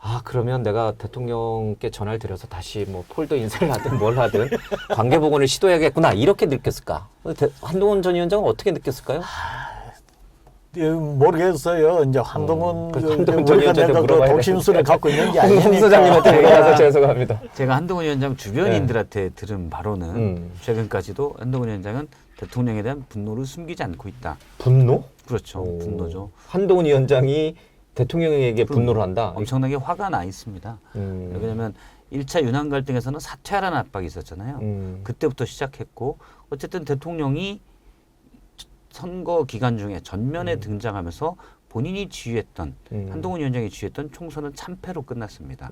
아 그러면 내가 대통령께 전화를 드려서 다시 뭐 폴더 인쇄를 하든 뭘 하든 관계 복원을 시도해야겠구나 이렇게 느꼈을까? 한동훈 전 위원장은 어떻게 느꼈을까요? 모르겠어요. 이제 한동훈 한동훈 전 우리가 위원장한테 내가 그 물어봐야 독심술을 갖고 있는 게 홍 아니니까. 소장님한테 물어봐서 죄송합니다. 제가 한동훈 위원장 주변인들한테 들은 바로는 최근까지도 한동훈 위원장은 대통령에 대한 분노를 숨기지 않고 있다. 분노? 그렇죠. 분노죠. 한동훈 위원장이 대통령에게 분노를 한다. 엄청나게 화가 나 있습니다. 왜냐하면 1차 윤한 갈등에서는 사퇴하라는 압박이 있었잖아요. 그때부터 시작했고 어쨌든 대통령이 선거 기간 중에 전면에 등장하면서 본인이 지휘했던 한동훈 위원장이 지휘했던 총선은 참패로 끝났습니다.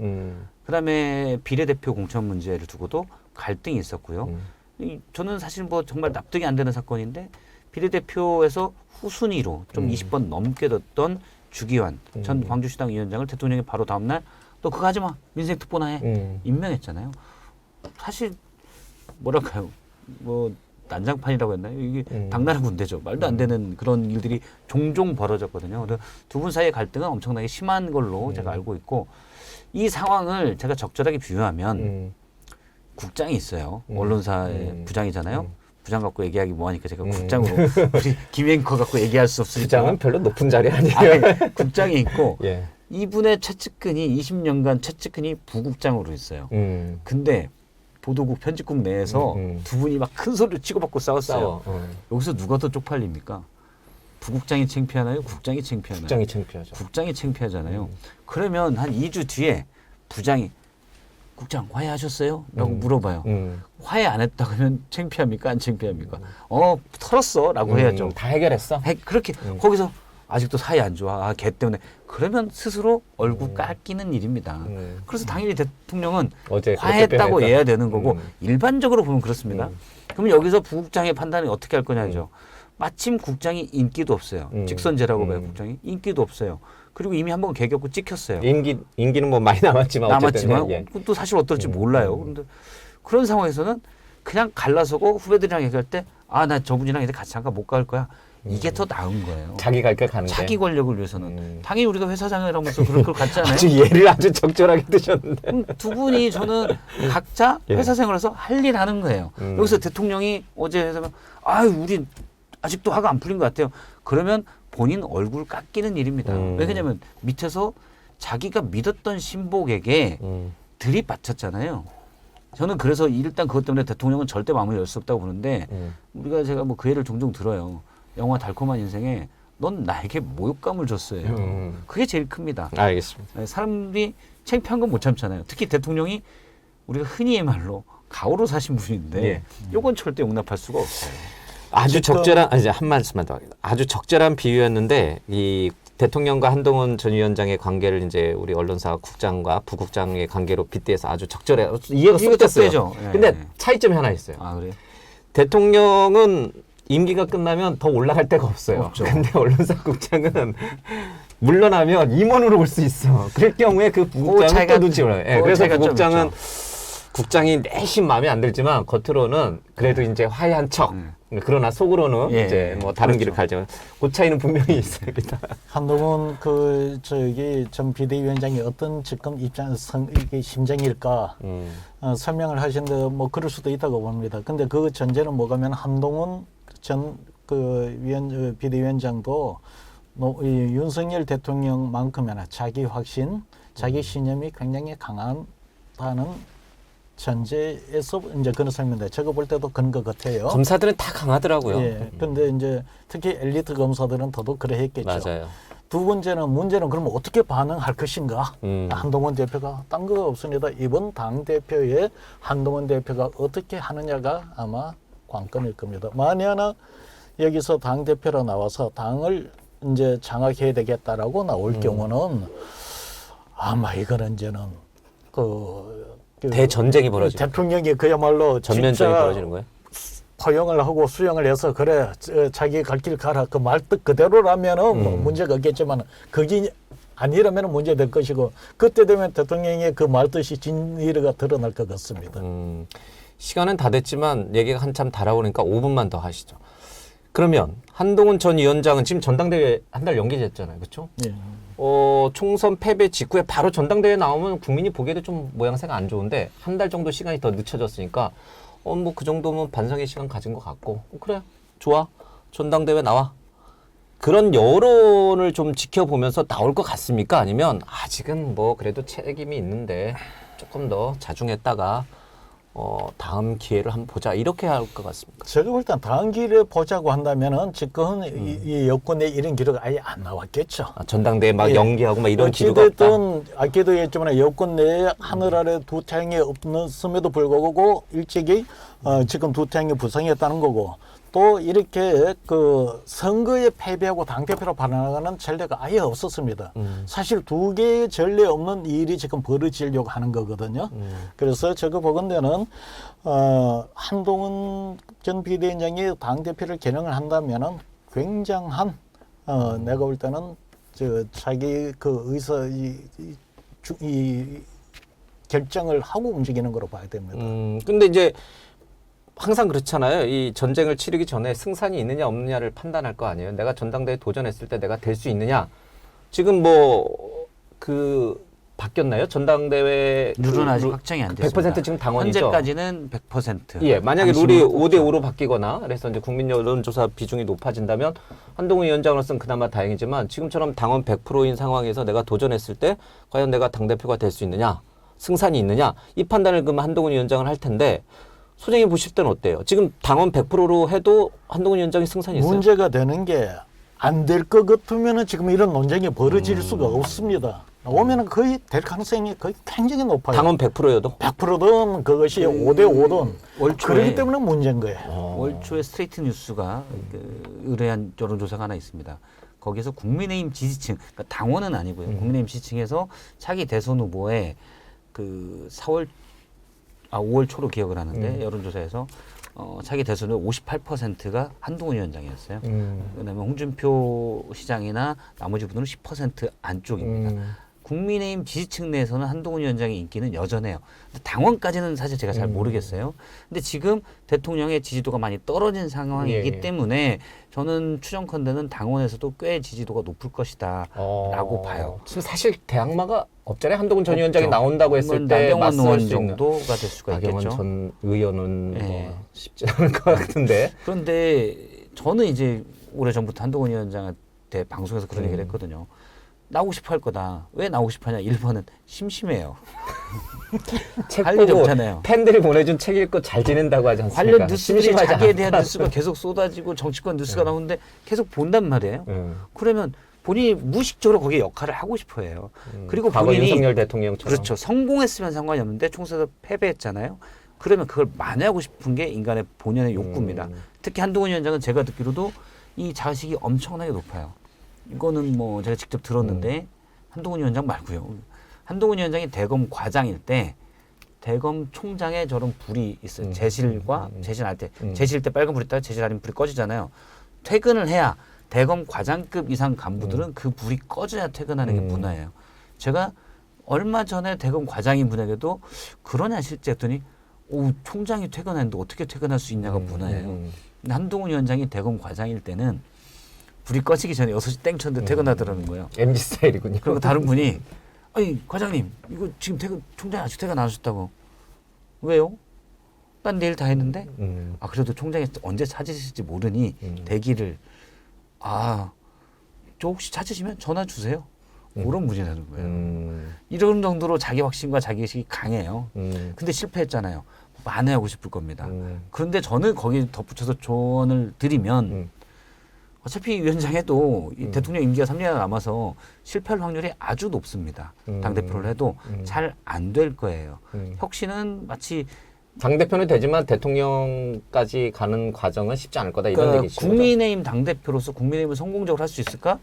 그다음에 비례대표 공천 문제를 두고도 갈등이 있었고요. 저는 사실 뭐 정말 납득이 안 되는 사건인데 비례대표에서 후순위로 좀 20번 넘게 뒀던 주기환 전 광주시당 위원장을 대통령이 바로 다음날 너 그거 하지 마. 민생특보나 해. 임명했잖아요. 사실 뭐랄까요. 뭐 난장판이라고 했나요? 이게 당나라 군대죠. 말도 안 되는 그런 일들이 종종 벌어졌거든요. 그래서 두 분 사이의 갈등은 엄청나게 심한 걸로 제가 알고 있고 이 상황을 제가 적절하게 비유하면 국장이 있어요. 언론사의 부장이잖아요. 부장 갖고 얘기하기 뭐하니까 제가 국장으로 우리 김앵커 갖고 얘기할 수 없으니까. 부장은 별로 높은 자리 아니에요. 아니, 국장이 있고 예. 이분의 최측근이 20년간 최측근이 부국장으로 있어요. 근데 보도국 편집국 내에서 두 분이 막 큰 소리를 치고받고 싸웠어요. 여기서 누가 더 쪽팔립니까? 부국장이 창피하나요? 국장이 창피하나요? 국장이 창피하죠. 국장이 창피하잖아요. 그러면 한 2주 뒤에 부장이 국장 화해하셨어요? 라고 물어봐요. 화해 안 했다 그러면 창피합니까? 안 창피합니까? 털었어 라고 해야죠. 다 해결했어? 그렇게 거기서 아직도 사이 안 좋아. 아, 걔 때문에. 그러면 스스로 얼굴 깎이는 일입니다. 그래서 당연히 대통령은 어제 화해했다고 그렇게 해야 되는 거고 일반적으로 보면 그렇습니다. 그러면 여기서 부국장의 판단이 어떻게 할 거냐죠. 마침 국장이 인기도 없어요. 직선제라고 봐요. 국장이. 인기도 없어요. 그리고 이미 한번 개겼고 찍혔어요. 임기는 뭐 많이 남았지만 어쨌든 예. 또 사실 어떨지 몰라요. 그런데 그런 상황에서는 그냥 갈라서고 후배들이랑 얘기할 때 아, 나 저분이랑 이제 같이 잠깐 못 갈 거야. 이게 더 나은 거예요. 자기 갈 길 가는 게. 자기 권력을 위해서는. 당연히 우리가 회사장이라면서 그럴 걸 같잖아요. 아주 예를 아주 적절하게 드셨는데. 두 분이 저는 각자 예. 회사 생활에서 할 일 하는 거예요. 여기서 대통령이 어제 회사면 우리 아직도 화가 안 풀린 것 같아요. 그러면 본인 얼굴 깎이는 일입니다. 왜냐면 밑에서 자기가 믿었던 신복에게 들이받쳤잖아요. 저는 그래서 일단 그것 때문에 대통령은 절대 마음을 열 수 없다고 보는데 제가 뭐 그 예를 종종 들어요. 영화 달콤한 인생에 넌 나에게 모욕감을 줬어요. 그게 제일 큽니다. 알겠습니다. 사람들이 창피한 건 못 참잖아요. 특히 대통령이 우리가 흔히의 말로 가오로 사신 분인데 예. 요건 절대 용납할 수가 없어요. 아주 적절한 한 말씀만 더 하겠습니다. 아주 적절한 비유였는데 이 대통령과 한동훈 전 위원장의 관계를 이제 우리 언론사 국장과 부국장의 관계로 빗대서 아주 적절해 이해가 쏙 됐어요. 예. 근데 차이점이 하나 있어요. 아 그래요? 대통령은 임기가 끝나면 더 올라갈 데가 없어요. 없죠. 근데 언론사 국장은 물러나면 임원으로 올 수 있어. 그럴 경우에 그 부국장은 또 눈치 보여요. 예, 그래서 부국장은 국장이 내심 마음에 안 들지만 겉으로는 그래도 이제 화해한 척. 그러나 속으로는 이제 뭐 다른 길을 가죠. 그 차이는 분명히 있습니다. 한동훈 전 비대위원장이 어떤 지금 이게 심정일까 설명을 하시는데 뭐 그럴 수도 있다고 봅니다. 근데 그 전제는 뭐가면 한동훈 전 비대위원장도 이 윤석열 대통령만큼이나 자기 확신, 자기 신념이 굉장히 강하다는 전제에서 이제 그런 설명인데 제가 볼 때도 그런 것 같아요. 검사들은 다 강하더라고요. 예. 근데 이제 특히 엘리트 검사들은 더더욱 그래 했겠죠. 맞아요. 두 번째는 문제는 그러면 어떻게 반응할 것인가? 한동훈 대표가 딴 거 없습니다. 이번 당 대표의 한동훈 대표가 어떻게 하느냐가 아마 관건일 겁니다. 만에 하나 여기서 당 대표로 나와서 당을 이제 장악해야 되겠다라고 나올 경우는 아마 이거는 이제는 대전쟁이 벌어지는 대통령이 그야말로 전면전이 벌어지는 거예요? 포용을 하고 수용을 해서 그래 자기 갈 길 가라 그 말뜻 그대로라면은 뭐 문제가 없겠지만 그게 아니라면 문제 될 것이고 그때 되면 대통령의 그 말뜻이 진리가 드러날 것 같습니다. 시간은 다 됐지만 얘기가 한참 달아오니까 5분만 더 하시죠. 그러면 한동훈 전 위원장은 지금 전당대회 한 달 연기됐잖아요. 그렇죠? 예. 총선 패배 직후에 바로 전당대회 나오면 국민이 보기에도 좀 모양새가 안 좋은데 한 달 정도 시간이 더 늦춰졌으니까 뭐 그 정도면 반성의 시간 가진 것 같고 그래 좋아 전당대회 나와 그런 여론을 좀 지켜보면서 나올 것 같습니까? 아니면 아직은 뭐 그래도 책임이 있는데 조금 더 자중했다가 다음 기회를 한번 보자 이렇게 할 것 같습니까? 제가 볼 땐 다음 기회를 보자고 한다면은 지금 이 여권에 이런 기록 아예 안 나왔겠죠. 전당대회 막 예. 연기하고 막 이런 기류가 없다. 어찌됐든 아까도 얘기했지만 여권 내에 하늘 아래 두 태양이 없음에도 불구하고 일찍이 지금 두 태양이 부상했다는 거고 또 이렇게 그 선거에 패배하고 당대표로 발언하는 전례가 아예 없었습니다. 사실 두 개의 전례 없는 일이 지금 벌어지려고 하는 거거든요. 그래서 제가 보건대는 한동훈 전 비대위원장이 당대표를 겨냥을 한다면은 굉장한 내가 볼 때는 자기 그 이 결정을 하고 움직이는 거로 봐야 됩니다. 근데 이제 항상 그렇잖아요. 이 전쟁을 치르기 전에 승산이 있느냐 없느냐를 판단할 거 아니에요. 내가 전당대회 도전했을 때 내가 될 수 있느냐. 지금 바뀌었나요? 전당대회 룰은 아직 확정이 안 됐습니다. 100% 지금 당원이죠. 현재까지는 100%. 예, 만약에 당심은 룰이 없죠. 5대5로 바뀌거나 그래서 이제 국민 여론조사 비중이 높아진다면 한동훈 위원장으로서는 그나마 다행이지만 지금처럼 당원 100%인 상황에서 내가 도전했을 때 과연 내가 당대표가 될 수 있느냐, 승산이 있느냐 이 판단을 그러면 한동훈 위원장은 할 텐데 소장님 보실 때는 어때요? 지금 당원 100%로 해도 한동훈 위원장이 승산이 있어요? 문제가 되는 게 안 될 것 같으면은 지금 이런 논쟁이 벌어질 수가 없습니다. 오면은 거의 될 가능성이 거의 굉장히 높아요. 당원 100%여도? 100%든 그것이 5대5든 월초에- 그렇기 때문에 문제인 거예요. 월 초에 스트레이트 뉴스가 의뢰한 여론조사가 하나 있습니다. 거기서 국민의힘 지지층, 그러니까 당원은 아니고요. 국민의힘 지지층에서 차기 대선 후보의 5월 초로 기억을 하는데 여론조사에서 차기 대선 후 58%가 한동훈 위원장이었어요. 그다음에 홍준표 시장이나 나머지 분들은 10% 안쪽입니다. 국민의힘 지지층 내에서는 한동훈 위원장의 인기는 여전해요. 근데 당원까지는 사실 제가 잘 모르겠어요. 근데 지금 대통령의 지지도가 많이 떨어진 상황이기 예. 때문에 저는 추정컨대는 당원에서도 꽤 지지도가 높을 것이다 라고 봐요. 지금 사실 대항마가 없잖아요. 한동훈 전 위원장이 없죠. 나온다고 했을 때 나경원 맞설 의원 수 있는. 정도가 될 수가 나경원 있겠죠. 전 의원은 예. 뭐 쉽지 않을 것 같은데. 그런데 저는 이제 오래전부터 한동훈 위원장한테 방송에서 그런 얘기를 했거든요. 나오고 싶어 할 거다. 왜 나오고 싶어 하냐? 1번은 심심해요. 책 할 일이 보고 없잖아요. 팬들이 보내준 책 읽고 잘 지낸다고 하지 않습니까? 관련 뉴스들이 심심하지 자기에 대한 않다. 뉴스가 계속 쏟아지고 정치권 뉴스가 나오는데 계속 본단 말이에요. 음. 그러면 본인이 무의식적으로 거기에 역할을 하고 싶어 해요. 그리고 과거 본인이 윤석열 대통령처럼. 그렇죠. 성공했으면 상관이 없는데 총선에서 패배했잖아요. 그러면 그걸 만회하고 싶은 게 인간의 본연의 욕구입니다. 특히 한동훈 위원장은 제가 듣기로도 이 자식이 엄청나게 높아요. 이거는 뭐 제가 직접 들었는데 한동훈 위원장 말고요. 한동훈 위원장이 대검 과장일 때 대검 총장에 저런 불이 있어요. 제실할 때 제실 때 빨간 불이 있다가 제실 아니면 불이 꺼지잖아요. 퇴근을 해야 대검 과장급 이상 간부들은 그 불이 꺼져야 퇴근하는 게 문화예요. 제가 얼마 전에 대검 과장인 분에게도 그러냐 실제 했더니 오, 총장이 퇴근하는데 어떻게 퇴근할 수 있냐가 문화예요. 근데 한동훈 위원장이 대검 과장일 때는 불이 꺼지기 전에 6시 땡 쳤는데 퇴근하더라는 거예요. MZ 스타일이군요. 그리고 다른 분이 아니 과장님 이거 지금 총장이 아직 퇴근 안 하셨다고. 왜요? 난 내일 다 했는데 아 그래도 총장이 언제 찾으실지 모르니 대기를 저 혹시 찾으시면 전화 주세요. 그런 분이 되는 거예요. 이런 정도로 자기 확신과 자기 의식이 강해요. 근데 실패했잖아요. 만회하고 싶을 겁니다. 그런데 저는 거기에 덧붙여서 조언을 드리면 어차피 위원장해도 이 대통령 임기가 3년이나 남아서 실패할 확률이 아주 높습니다. 당대표를 해도 잘 안 될 거예요. 혁신은 마치 당대표는 되지만 대통령까지 가는 과정은 쉽지 않을 거다 이런 그러니까 얘기시죠. 국민의힘 당대표로서 국민의힘을 성공적으로 할 수 있을까?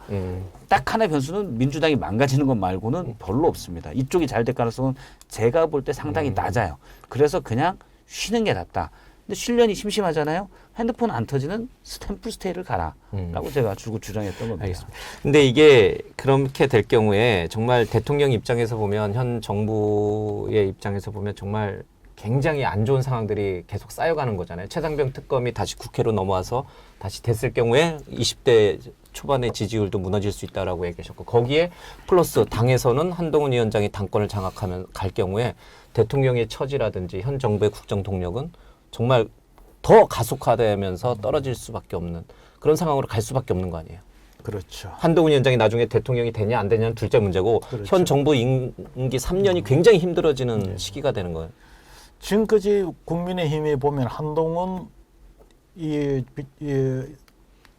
딱 하나의 변수는 민주당이 망가지는 것 말고는 별로 없습니다. 이쪽이 잘 될 가능성은 제가 볼 때 상당히 낮아요. 그래서 그냥 쉬는 게 낫다. 근데 쉬려니 심심하잖아요. 핸드폰 안 터지는 스탬프 스테이를 가라. 라고 제가 주고 주장했던 겁니다. 알겠습니다. 근데 이게 그렇게 될 경우에 정말 대통령 입장에서 보면 현 정부의 입장에서 보면 정말 굉장히 안 좋은 상황들이 계속 쌓여가는 거잖아요. 최상병 특검이 다시 국회로 넘어와서 다시 됐을 경우에 20대 초반의 지지율도 무너질 수 있다라고 얘기하셨고 거기에 플러스 당에서는 한동훈 위원장이 당권을 장악하면 갈 경우에 대통령의 처지라든지 현 정부의 국정 동력은 정말 더 가속화되면서 떨어질 수밖에 없는 그런 상황으로 갈 수밖에 없는 거 아니에요. 그렇죠. 한동훈 위원장이 나중에 대통령이 되냐 안 되냐는 둘째 문제고 그렇죠. 현 정부 임기 3년이 굉장히 힘들어지는 시기가 되는 거예요. 지금까지 국민의힘이 보면 한동훈 이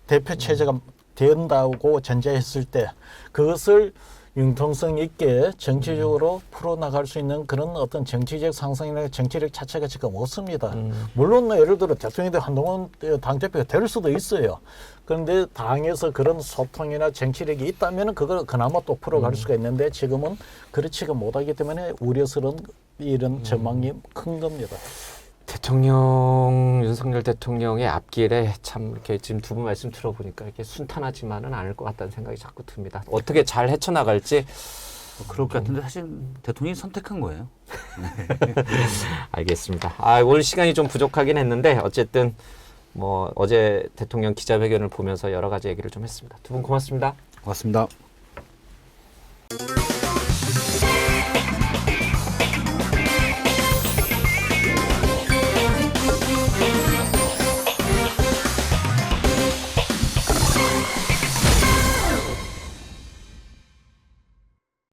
대표 체제가 된다고 전제했을 때 그것을 융통성 있게 정치적으로 풀어나갈 수 있는 그런 어떤 정치적 상승이나 정치력 자체가 지금 없습니다. 물론 예를 들어 대통령이 한동훈 당대표가 될 수도 있어요. 그런데 당에서 그런 소통이나 정치력이 있다면 그걸 그나마 또 풀어갈 수가 있는데 지금은 그렇지가 못하기 때문에 우려스러운 이런 전망이 큰 겁니다. 윤석열 대통령의 앞길에 참 이렇게 지금 두 분 말씀 들어보니까 이렇게 순탄하지만은 않을 것 같다는 생각이 자꾸 듭니다. 어떻게 잘 헤쳐나갈지. 그럴 것 같은데 사실 대통령이 선택한 거예요. 알겠습니다. 오늘 시간이 좀 부족하긴 했는데 어쨌든 뭐 어제 대통령 기자회견을 보면서 여러 가지 얘기를 좀 했습니다. 두 분 고맙습니다. 고맙습니다.